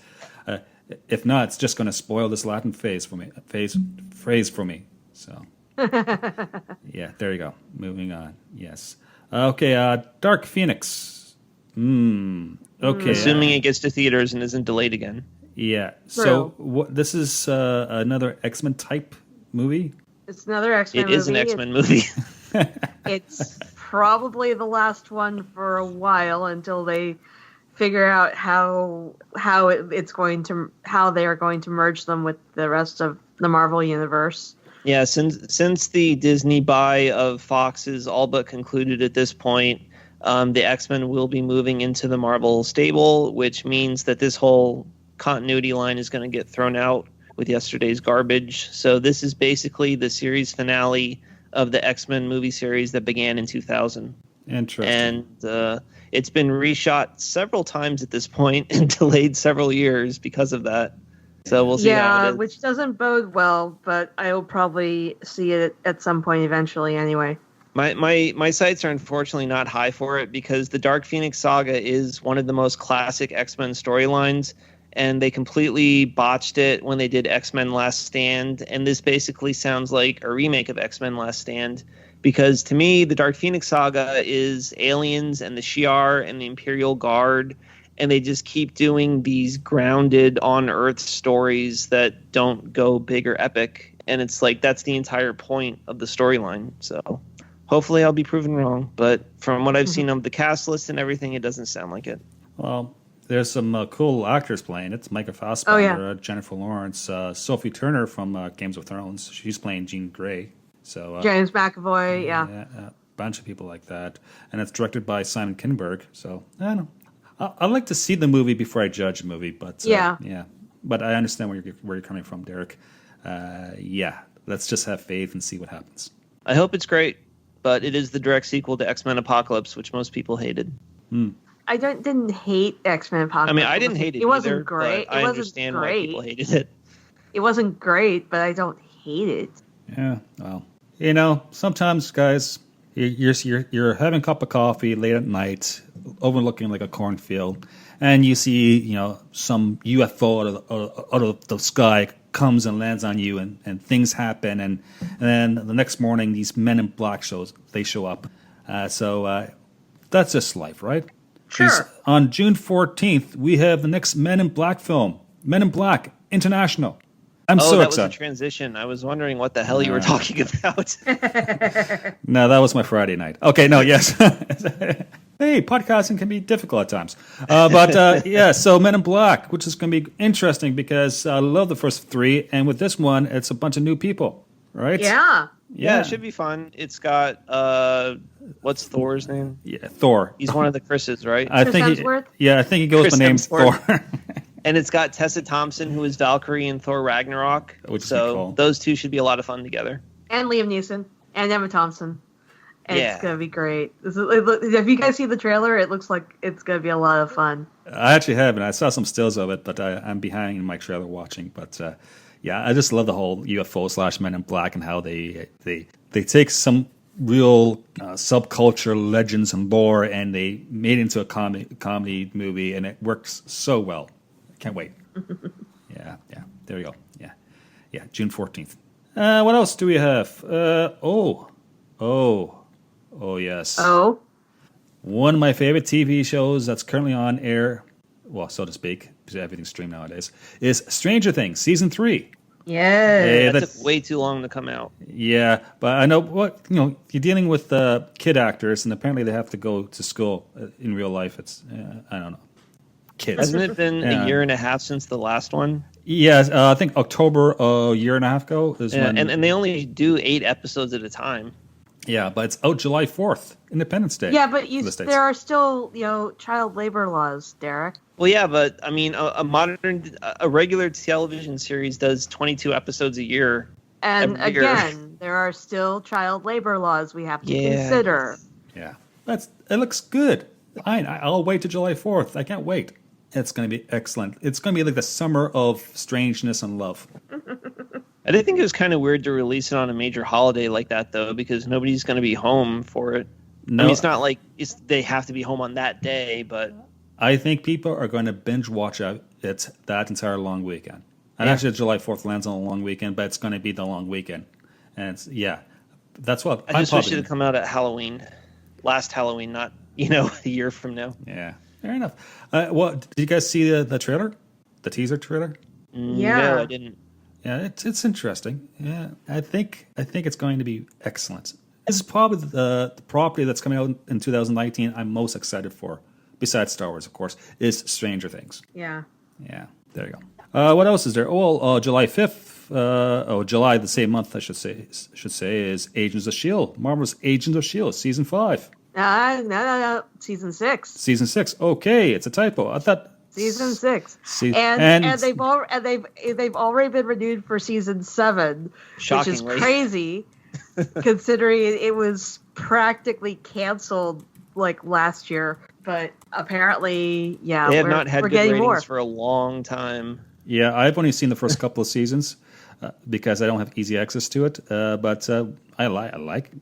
if not, it's just going to spoil this Latin phrase for me. So. Yeah, there you go. Moving on. Yes. Okay. Dark Phoenix. Okay. Assuming it gets to theaters and isn't delayed again. Yeah. So this is another X-Men type movie. It's another X-Men movie. It is an X-Men movie. It's probably the last one for a while until they figure out how they are going to merge them with the rest of the Marvel universe. Yeah, since the Disney buy of Fox is all but concluded at this point, the X-Men will be moving into the Marvel stable, which means that this whole continuity line is going to get thrown out, with yesterday's garbage. So this is basically the series finale of the X-Men movie series that began in 2000. Interesting. And it's been reshot several times at this point and delayed several years because of that. So we'll see how it is. Which doesn't bode well, but I will probably see it at some point eventually anyway. My sights are unfortunately not high for it because the Dark Phoenix saga is one of the most classic X-Men storylines, and they completely botched it when they did X-Men Last Stand, and this basically sounds like a remake of X-Men Last Stand, because to me, the Dark Phoenix saga is aliens and the Shi'ar and the Imperial Guard, and they just keep doing these grounded on-Earth stories that don't go big or epic, and it's like that's the entire point of the storyline, so... Hopefully I'll be proven wrong, but from what I've seen of the cast list and everything, it doesn't sound like it. Well, there's some cool actors playing. It's Micah Fassbender, Jennifer Lawrence, Sophie Turner from Games of Thrones. She's playing Jean Grey. So James McAvoy, a bunch of people like that. And it's directed by Simon Kinberg. So, I don't know. I like to see the movie before I judge a movie, but But I understand where you're coming from, Derek. Let's just have faith and see what happens. I hope it's great. But it is the direct sequel to X-Men Apocalypse, which most people hated. I didn't hate X-Men Apocalypse. I mean, I didn't hate it. It wasn't great. I understand why people hated it. It wasn't great, but I don't hate it. Yeah, well, sometimes, guys, you're having a cup of coffee late at night, overlooking like a cornfield, and you see, some UFO out of the sky comes and lands on you, and things happen, and then the next morning these Men in Black show up. So that's just life, right? Sure. On June 14th, we have the next Men in Black film, Men in Black International. I'm so that excited. Was a transition. I was wondering what the hell you were talking about. No, that was my Friday night. Okay, no, yes. Hey, podcasting can be difficult at times. So Men in Black, which is going to be interesting because I love the first three, and with this one, it's a bunch of new people, right? Yeah. Yeah, it should be fun. It's got, what's Thor's name? Yeah, Thor. He's one of the Chris's, right? I think he goes by the name Thor. And it's got Tessa Thompson, who is Valkyrie in Thor Ragnarok. So those two should be a lot of fun together. And Liam Neeson and Emma Thompson. And it's going to be great. If you guys see the trailer, it looks like it's going to be a lot of fun. I actually haven't. I saw some stills of it, but I'm behind in my trailer watching. But I just love the whole UFO / Men in Black and how they take some real subculture legends and lore and they made it into a comedy movie, and it works so well. Can't wait. Yeah. There we go. Yeah. June 14th. What else do we have? Oh, yes. Oh? One of my favorite TV shows that's currently on air, well, so to speak, because everything's streamed nowadays, is Stranger Things, Season 3. Yeah. That took way too long to come out. Yeah, but I know you're dealing with kid actors, and apparently they have to go to school in real life. It's, I don't know. Kids. Hasn't it been a year and a half since the last one? Yeah, I think October a year and a half ago is when. And they only do 8 episodes at a time. Yeah, but it's out July 4th, Independence Day. Yeah, but there are still, child labor laws, Derek. Well, yeah, but I mean, a regular television series does 22 episodes a year. And again, there are still child labor laws we have to consider. Yeah, it looks good. Fine, I'll wait till July 4th. I can't wait. It's going to be excellent. It's going to be like the summer of strangeness and love. I did think it was kind of weird to release it on a major holiday like that, though, because nobody's going to be home for it. No. I mean, it's not like they have to be home on that day, but... I think people are going to binge watch it that entire long weekend. And actually, July 4th lands on a long weekend, but it's going to be the long weekend. And that's what... I just wish it had come out at Halloween. Last Halloween, not, a year from now. Yeah, fair enough. Did you guys see the trailer? The teaser trailer? No, I didn't. Yeah, it's interesting. Yeah, I think it's going to be excellent. This is probably the property that's coming out in 2019 I'm most excited for, besides Star Wars, of course, is Stranger Things. Yeah. Yeah, there you go. What else is there? July 5th, July the same month, I should say, is Agents of S.H.I.E.L.D. Marvel's Agents of S.H.I.E.L.D. Season 5. No. Season 6. Season 6. Okay, it's a typo. I thought Season 6, See, and they've already been renewed for season 7, which is Shockingly. crazy, considering it was practically canceled like last year. But apparently, yeah, They have not had we're good getting ratings more. for a long time. yeah, I've only seen the first couple of seasons because I don't have easy access to it. But I liked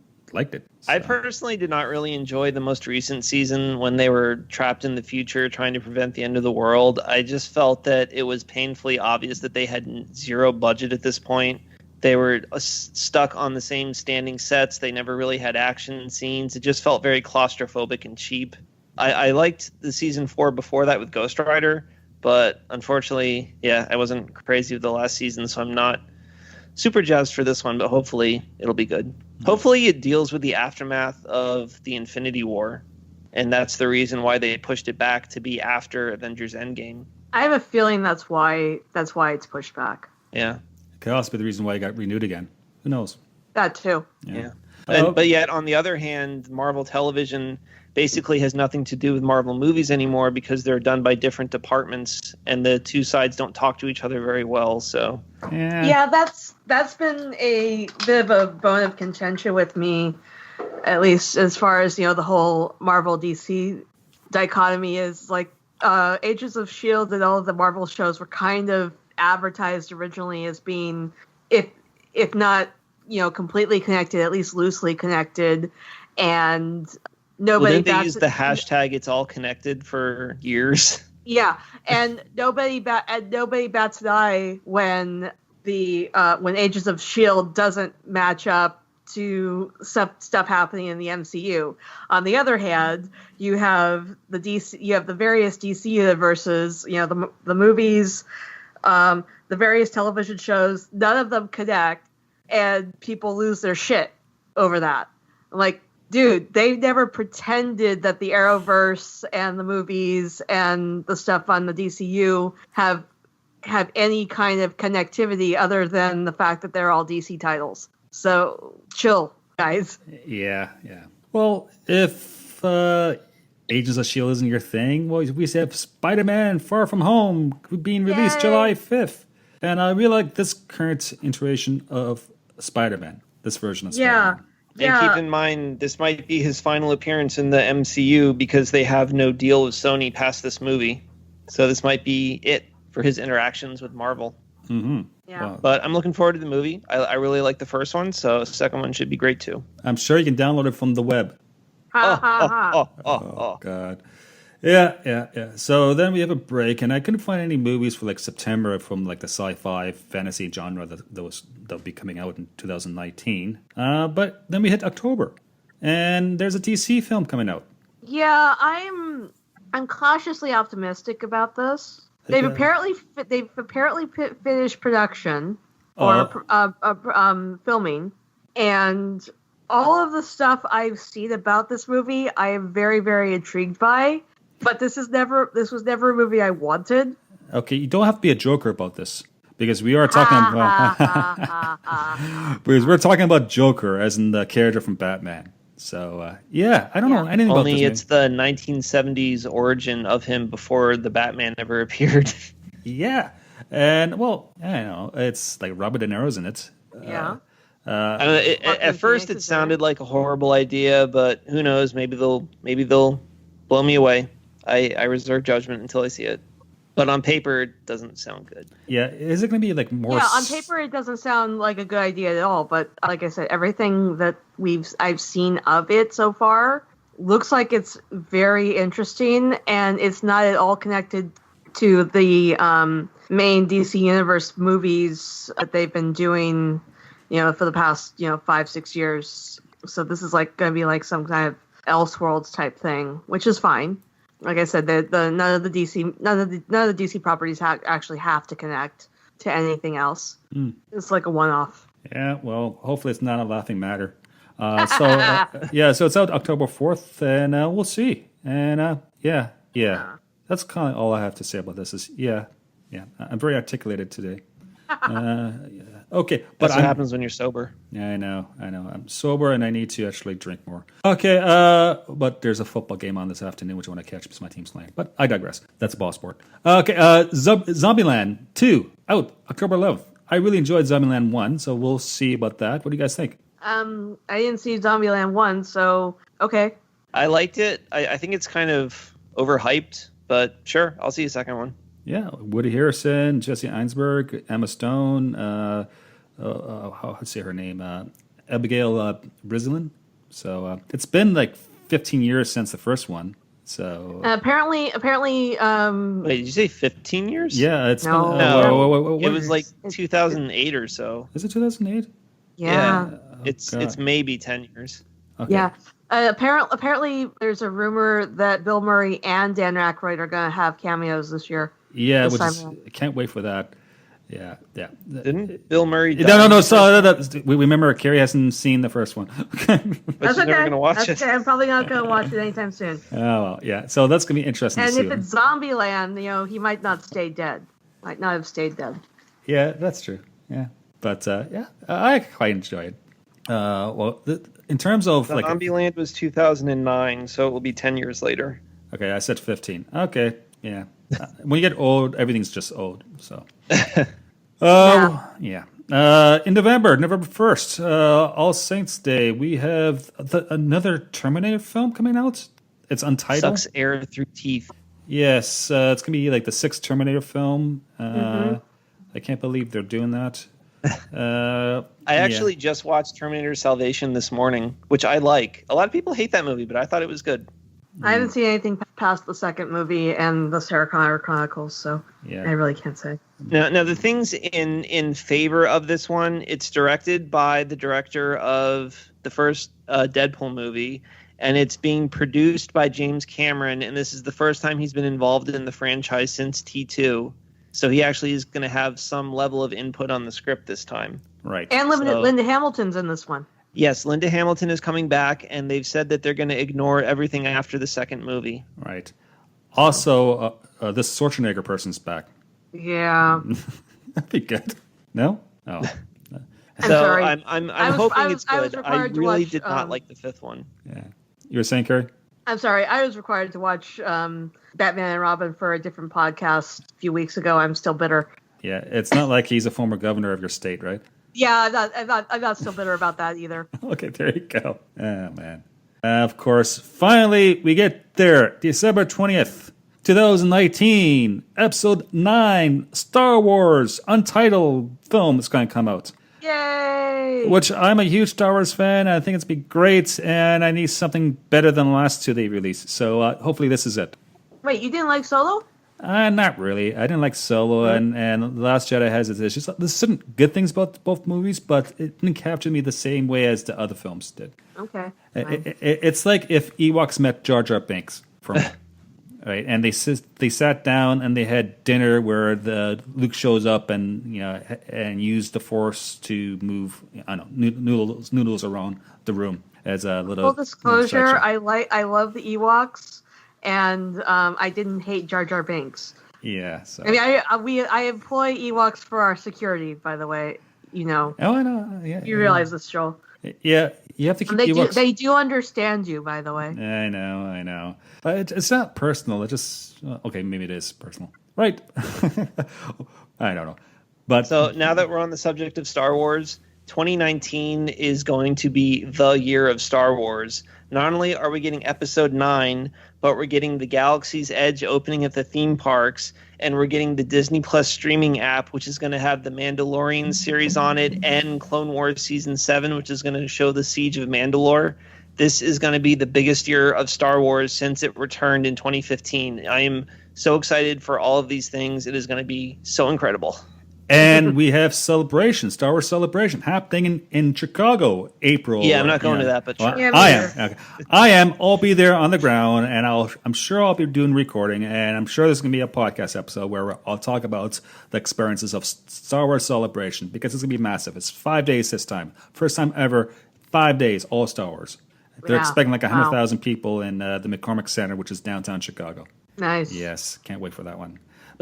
it. I So. personally did not really enjoy the most recent season when they were trapped in the future trying to prevent the end of the world. I just felt that it was painfully obvious that they had zero budget at this point. They were stuck on the same standing sets. They never really had action scenes. It just felt very claustrophobic and cheap. I liked the season 4 before that with Ghost Rider, but unfortunately, yeah, I wasn't crazy with the last season, so I'm not super jazzed for this one, but hopefully it'll be good. Hopefully it deals with the aftermath of the Infinity War, and that's the reason why they pushed it back to be after Avengers Endgame. I have a feeling that's why it's pushed back. Yeah. Could also be the reason why it got renewed again. Who knows? That too. Yeah. But yet, on the other hand, Marvel Television basically has nothing to do with Marvel movies anymore because they're done by different departments, and the two sides don't talk to each other very well. So yeah, that's been a bit of a bone of contention with me, at least as far as the whole Marvel DC dichotomy is. Like Agents of S.H.I.E.L.D. and all of the Marvel shows were kind of advertised originally as being, if not completely connected, at least loosely connected, and nobody. Didn't they use the hashtag "It's all connected" for years? Yeah, and nobody bats an eye when when Agents of S.H.I.E.L.D. doesn't match up to stuff happening in the MCU. On the other hand, you have the various DC universes, the movies, the various television shows. None of them connect, and people lose their shit over that. Like, dude, they've never pretended that the Arrowverse and the movies and the stuff on the DCU have any kind of connectivity other than the fact that they're all DC titles. So chill, guys. Yeah. Well, if Agents of S.H.I.E.L.D. isn't your thing, well, we have Spider-Man Far From Home being released Yay. July 5th. And I really like this current iteration of Spider-Man, this version of Spider-Man. Yeah. And keep in mind, this might be his final appearance in the MCU because they have no deal with Sony past this movie. So this might be it for his interactions with Marvel. Mm-hmm. Yeah. Wow. But I'm looking forward to the movie. I really like the first one, so the second one should be great too. I'm sure you can download it from the web. Ha ha ha. Oh. God. Yeah. So then we have a break, and I couldn't find any movies for like September from like the sci-fi fantasy genre that'll be coming out in 2019. But then we hit October, and there's a DC film coming out. Yeah, I'm cautiously optimistic about this. They've apparently finished production or filming, and all of the stuff I've seen about this movie, I am very, very intrigued by. But this was never a movie I wanted. Okay, you don't have to be a joker about this because we are talking because we're talking about Joker as in the character from Batman. So I don't know anything about this. Only it's the 1970s origin of him before the Batman ever appeared. Yeah, and well, I don't know, it's like Robert De Niro's in it. Yeah. At first, it sounded like a horrible idea, but who knows? Maybe they'll blow me away. I reserve judgment until I see it. But on paper, it doesn't sound good. Yeah, is it going to be like more? Yeah, on paper it doesn't sound like a good idea at all. But like I said, everything that I've seen of it so far looks like it's very interesting, and it's not at all connected to the main DC Universe movies that they've been doing, for the past 5-6 years. So this is like going to be like some kind of Elseworlds type thing, which is fine. Like I said, none of the DC properties actually have to connect to anything else. It's like a one-off. Yeah, well, hopefully it's not a laughing matter. So it's out October 4th, and we'll see. And yeah, that's kind of all I have to say about this. I'm very articulated today. Okay, but That's what happens when you're sober. Yeah, I know. I'm sober and I need to actually drink more. Okay, but there's a football game on this afternoon which I want to catch because my team's playing. But I digress. That's ball sport. Okay, Zombieland 2 out October 11th. I really enjoyed Zombieland 1, so we'll see about that. What do you guys think? I didn't see Zombieland 1, so okay. I liked it. I think it's kind of overhyped, but sure, I'll see a second one. Yeah, Woody Harrelson, Jesse Einsberg, Emma Stone, how to say her name? Abigail Breslin. So it's been like 15 years since the first one. So Apparently, Wait, did you say 15 years? yeah, it's No. been. No. What It was like 2008 or so. is it 2008? yeah. It's maybe 10 years. Okay. Yeah. Apparently, there's a rumor that Bill Murray and Dan Aykroyd are going to have cameos this year. Yeah, This which time is, around. I can't wait for that. Yeah. Didn't Bill Murray die? No. So we remember Carrie hasn't seen the first one. But That's she's okay. never gonna watch That's it. okay. I'm probably not going to watch it anytime soon. Oh well, yeah. So that's gonna be interesting And to see. if it's Zombieland, he might not stay dead. Might not have stayed dead. Yeah, that's true. Yeah, but yeah, I quite enjoy it. In terms of like, Zombieland was 2009, so it will be 10 years later. okay, I said 15. Okay, yeah. When you get old, everything's just old. So, yeah. In November 1st, All Saints Day, we have another Terminator film coming out. It's untitled. Sucks air through teeth. Yes, it's gonna be like the 6th Terminator film. I can't believe they're doing that. I actually just watched Terminator Salvation this morning, which I like. A lot of people hate that movie, but I thought it was good. I haven't seen anything past the second movie and the Sarah Connor Chronicles, so Yeah. I really can't say. Now the things in favor of this one, it's directed by the director of the first Deadpool movie, and it's being produced by James Cameron, and this is the first time he's been involved in the franchise since T2. So he actually is going to have some level of input on the script this time. Right. And So- Linda Hamilton's in this one. Yes, Linda Hamilton is coming back, and they've said that they're going to ignore everything after the second movie. Right. Also, this Schwarzenegger person's back. Yeah. That'd be good. No? Oh. I'm So sorry. I'm I was- hoping I was- it's I was good. I required to really watch, did not like the fifth one. Yeah. You were saying, Carrie? I'm sorry. I was required to watch Batman and Robin for a different podcast a few weeks ago. I'm still bitter. Yeah. It's not like he's a former governor of your state, right? Yeah, I'm not still bitter about that either. Okay, there you go. Oh, man. Of course, finally, we get there. December 20th, 2019, Episode 9, Star Wars, Untitled film is going to come out. Yay! Which I'm a huge Star Wars fan. I think it's be great, and I need something better than the last two they released. So hopefully this is it. Wait, you didn't like Solo? Not really. I didn't like Solo, and The Last Jedi has its issues. There's certain good things about both movies, but it didn't capture me the same way as the other films did. Okay. It's like if Ewoks met Jar Jar Binks for me. Right, and they sat down and they had dinner where Luke shows up and used the Force to move noodles around the room as a little Full disclosure, section. I love the Ewoks, and I didn't hate Jar Jar Binks. Yeah, so I mean, I employ Ewoks for our security, by the way. oh, I know. Yeah, You realize this, Joel. Yeah, you have to keep And Ewoks. they do understand you, by the way. I know. But it's not personal. It just okay. Maybe it is personal, right? I don't know. But So now that we're on the subject of Star Wars, 2019 is going to be the year of Star Wars. Not only are we getting Episode 9, but we're getting the Galaxy's Edge opening at the theme parks, and we're getting the Disney Plus streaming app, which is going to have the Mandalorian series on it, and Clone Wars Season 7, which is going to show the Siege of Mandalore. This is going to be the biggest year of Star Wars since it returned in 2015. I am so excited for all of these things. It is going to be so incredible. And we have Celebration, Star Wars Celebration, happening in Chicago, April. Yeah, I'm not going to that, but sure. Yeah, me I am. neither. Okay. I am. I'll be there on the ground, and I'm sure I'll be doing recording, and I'm sure there's going to be a podcast episode where I'll talk about the experiences of Star Wars Celebration, because it's going to be massive. It's 5 days this time. First time ever, 5 days, all Star Wars. They're Wow. expecting like Wow. 100,000 people in the McCormick Center, which is downtown Chicago. Nice. Yes, can't wait for that one.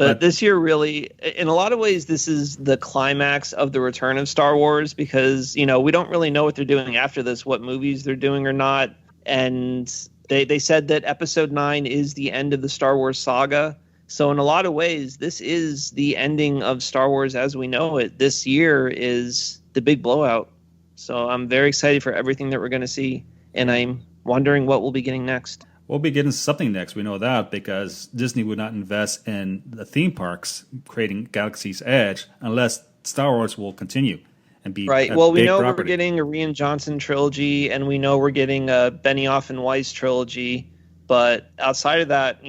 But this year, really, in a lot of ways, this is the climax of the return of Star Wars because, we don't really know what they're doing after this, what movies they're doing or not. And they said that Episode 9 is the end of the Star Wars saga. So in a lot of ways, this is the ending of Star Wars as we know it. This year is the big blowout. So I'm very excited for everything that we're going to see. And I'm wondering what we'll be getting next. We'll be getting something next. We know that because Disney would not invest in the theme parks creating Galaxy's Edge unless Star Wars will continue and be right. A well, we big know property. We're getting a Rian Johnson trilogy, and we know we're getting a Benioff and Weiss trilogy. But outside of that,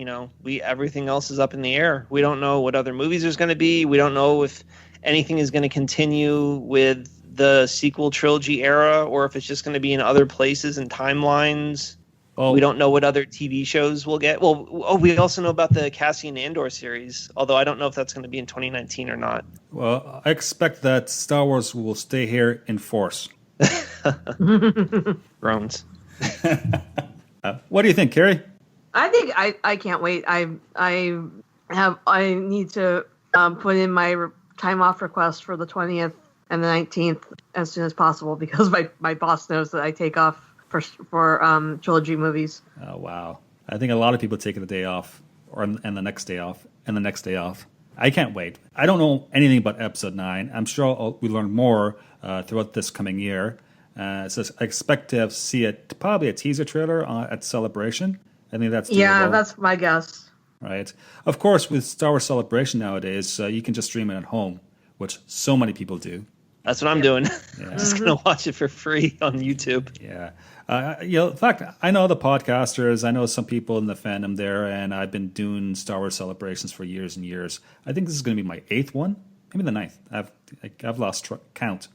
everything else is up in the air. We don't know what other movies there's going to be. We don't know if anything is going to continue with the sequel trilogy era, or if it's just going to be in other places and timelines. We don't know what other TV shows we'll get. Well, we also know about the Cassian Andor series, although I don't know if that's going to be in 2019 or not. Well, I expect that Star Wars will stay here in force. Groans. What do you think, Carrie? I think I can't wait. I need to put in my time off request for the 20th and the 19th as soon as possible because my boss knows that I take off for trilogy movies. Oh, wow. I think a lot of people take the day off and the next day off and the next day off. I can't wait. I don't know anything about Episode 9. I'm sure we learn more throughout this coming year. So I expect to see probably a teaser trailer at Celebration. I think that's doable. Yeah, that's my guess. Right. Of course, with Star Wars Celebration nowadays, you can just stream it at home, which so many people do. That's what I'm doing. Yeah. I'm just going to watch it for free on YouTube. Yeah. In fact, I know the podcasters. I know some people in the fandom there, and I've been doing Star Wars celebrations for years and years. I think this is going to be my 8th one, maybe the 9th. I've lost count.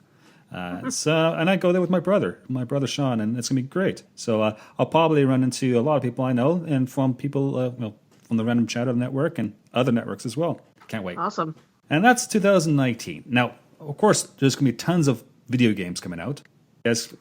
And I go there with my brother Sean, and it's going to be great. So I'll probably run into a lot of people I know, and from people from the Random Chatter Network and other networks as well. Can't wait. Awesome. And that's 2019. Now, of course, there's going to be tons of video games coming out. You guys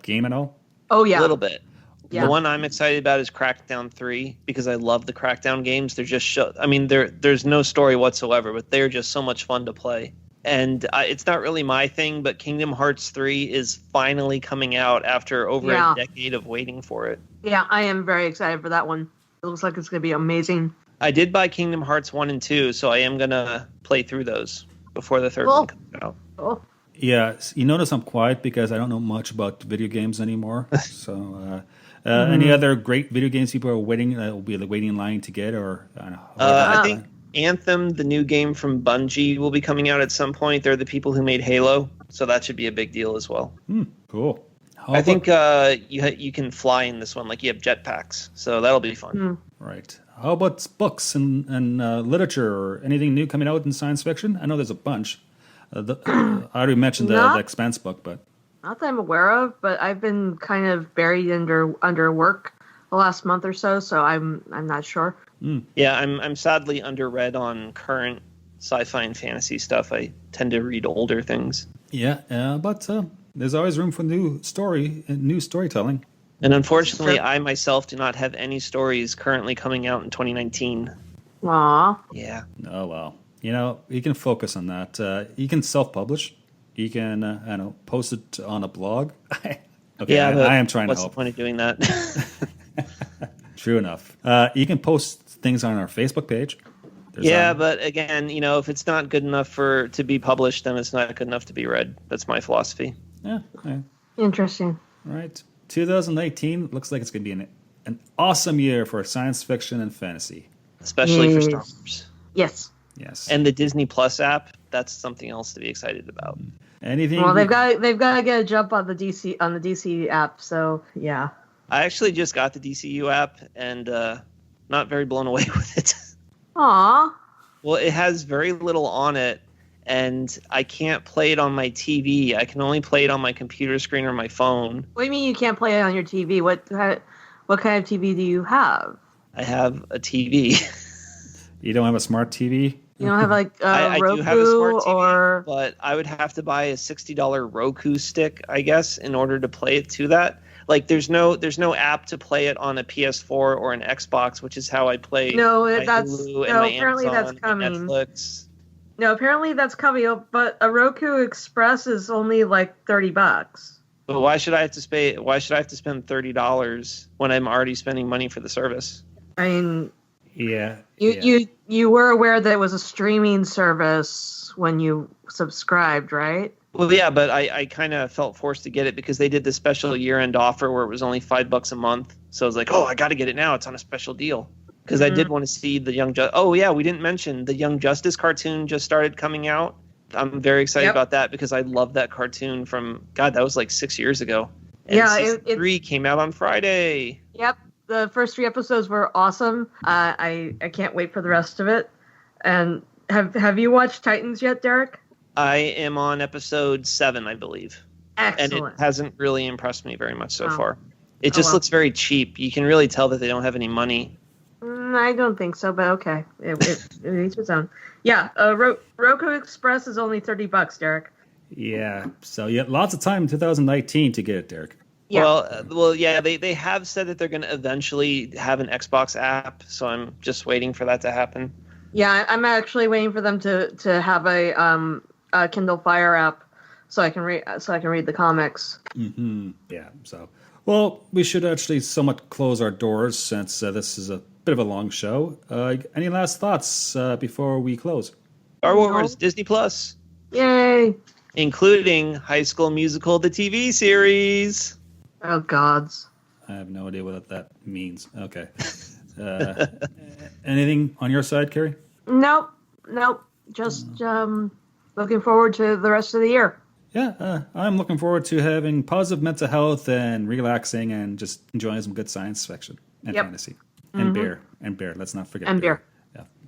game at all? Oh, yeah. A little bit. Yeah. The one I'm excited about is Crackdown 3 because I love the Crackdown games. They're just there's no story whatsoever, but they're just so much fun to play. And it's not really my thing, but Kingdom Hearts 3 is finally coming out after over a decade of waiting for it. Yeah, I am very excited for that one. It looks like it's going to be amazing. I did buy Kingdom Hearts 1 and 2, so I am going to play through those before the third one comes out. Oh. Yeah, you notice I'm quiet because I don't know much about video games anymore. So, any other great video games people are waiting? Will be waiting in line to get, or I think Anthem, the new game from Bungie, will be coming out at some point. They're the people who made Halo, so that should be a big deal as well. Cool. I think you can fly in this one, like you have jetpacks, so that'll be fun. Right. How about books and literature or anything new coming out in science fiction? I know there's a bunch. I already mentioned the Expanse book, but not that I'm aware of. But I've been kind of buried under work the last month or so, so I'm not sure. Yeah, I'm sadly underread on current sci-fi and fantasy stuff. I tend to read older things. Yeah, but there's always room for new storytelling. And unfortunately, I myself do not have any stories currently coming out in 2019. Aww. Yeah. Oh, well. You can focus on that. You can self-publish. You can, post it on a blog. Okay, yeah, I am trying to help. What's the point of doing that? True enough. You can post things on our Facebook page. But again, if it's not good enough to be published, then it's not good enough to be read. That's my philosophy. Yeah. Interesting. Right. 2019 looks like it's going to be an awesome year for science fiction and fantasy. Especially for Star Wars. Yes. Yes. And the Disney Plus app, that's something else to be excited about. Anything? Well, they've got to get a jump on the DC app, so yeah. I actually just got the DCU app and not very blown away with it. Aww. Well, it has very little on it, and I can't play it on my TV. I can only play it on my computer screen or my phone. What do you mean you can't play it on your TV? What kind of TV do you have? I have a TV. You don't have a smart TV? You don't have like I Roku do have a smart TV, or... but I would have to buy a $60 Roku stick, I guess, in order to play it to that. Like there's no app to play it on a PS4 or an Xbox, which is how I play my Hulu and my apparently Amazon that's coming. and Netflix. No, apparently that's coming, but a Roku Express is only like $30. But why should I have to spend $30 when I'm already spending money for the service? I mean, Yeah. you were aware that it was a streaming service when you subscribed, right? Well, yeah, but I kind of felt forced to get it because they did this special year-end offer where it was only $5 a month. So I was like, oh, I got to get it now. It's on a special deal. Because I did want to see the Young Justice. Oh, yeah, we didn't mention the Young Justice cartoon just started coming out. I'm very excited about that because I love that cartoon from, God, that was like 6 years ago. And season 3 came out on Friday. Yep. The first 3 episodes were awesome. I can't wait for the rest of it. And have you watched Titans yet, Derek? I am on episode 7, I believe. Excellent. And it hasn't really impressed me very much so far. It just looks very cheap. You can really tell that they don't have any money. I don't think so, but okay. It each its own. Yeah, Roku Express is only $30, Derek. Yeah. So you have lots of time in 2019 to get it, Derek. Yeah. Well, yeah. They have said that they're going to eventually have an Xbox app, so I'm just waiting for that to happen. Yeah, I'm actually waiting for them to have a Kindle Fire app, so I can read the comics. Mm-hmm. Yeah. So, well, we should actually somewhat close our doors since this is a bit of a long show. Any last thoughts before we close? Star Wars, Disney Plus. Yay! Including High School Musical, the TV series. Oh, gods. I have no idea what that means. Okay. Anything on your side, Carrie? Nope. Just looking forward to the rest of the year. Yeah, I'm looking forward to having positive mental health and relaxing and just enjoying some good science fiction and fantasy. And beer. Let's not forget and beer.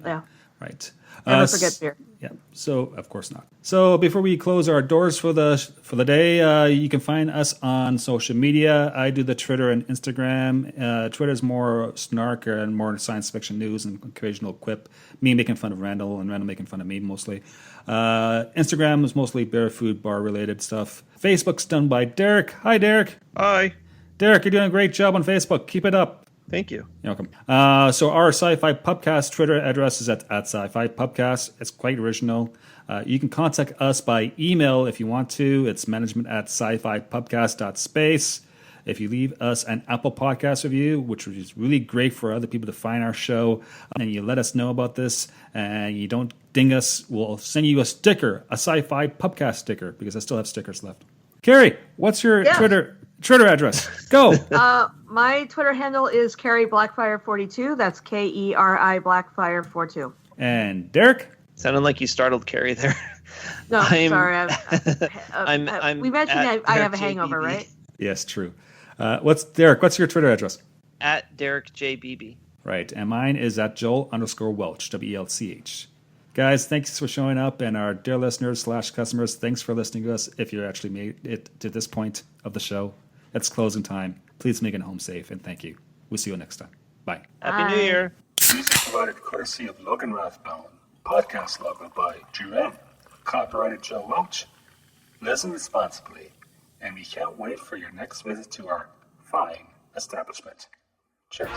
Yeah. Right. Never forget beer. Yeah. So of course not. So before we close our doors for the day, you can find us on social media. I do the Twitter and Instagram. Twitter's more snark and more science fiction news and occasional quip. Me making fun of Randall and Randall making fun of me mostly. Instagram is mostly bear food bar related stuff. Facebook's done by Derek. Hi, Derek. Hi. Derek, you're doing a great job on Facebook. Keep it up. Thank you. You're welcome. So our SciFi Pubcast Twitter address is at SciFi Pubcast. It's quite original. You can contact us by email if you want to. It's management@scifipubcast.space. If you leave us an Apple Podcast review, which is really great for other people to find our show, and you let us know about this, and you don't ding us, we'll send you a sticker, a Sci-Fi Pubcast sticker, because I still have stickers left. Carrie, what's your Twitter address? Go. My Twitter handle is Carrie Blackfire42. That's Keri Blackfire42. And Derek? Sounded like you startled Carrie there. No, sorry. We mentioned I have a hangover, right? Yes, true. What's your Twitter address? At Derek J. Beebe. Right, and mine is at Joel_Welch, WELCH. Guys, thanks for showing up, and our dear listeners / customers, thanks for listening to us. If you actually made it to this point of the show, it's closing time. Please make it home safe, and thank you. We'll see you next time. Bye. Happy New Year. Music provided courtesy of Logan Rathbone. Podcast logo by Drew M. Copyrighted Joe Welch. Listen responsibly, and we can't wait for your next visit to our fine establishment. Cheers.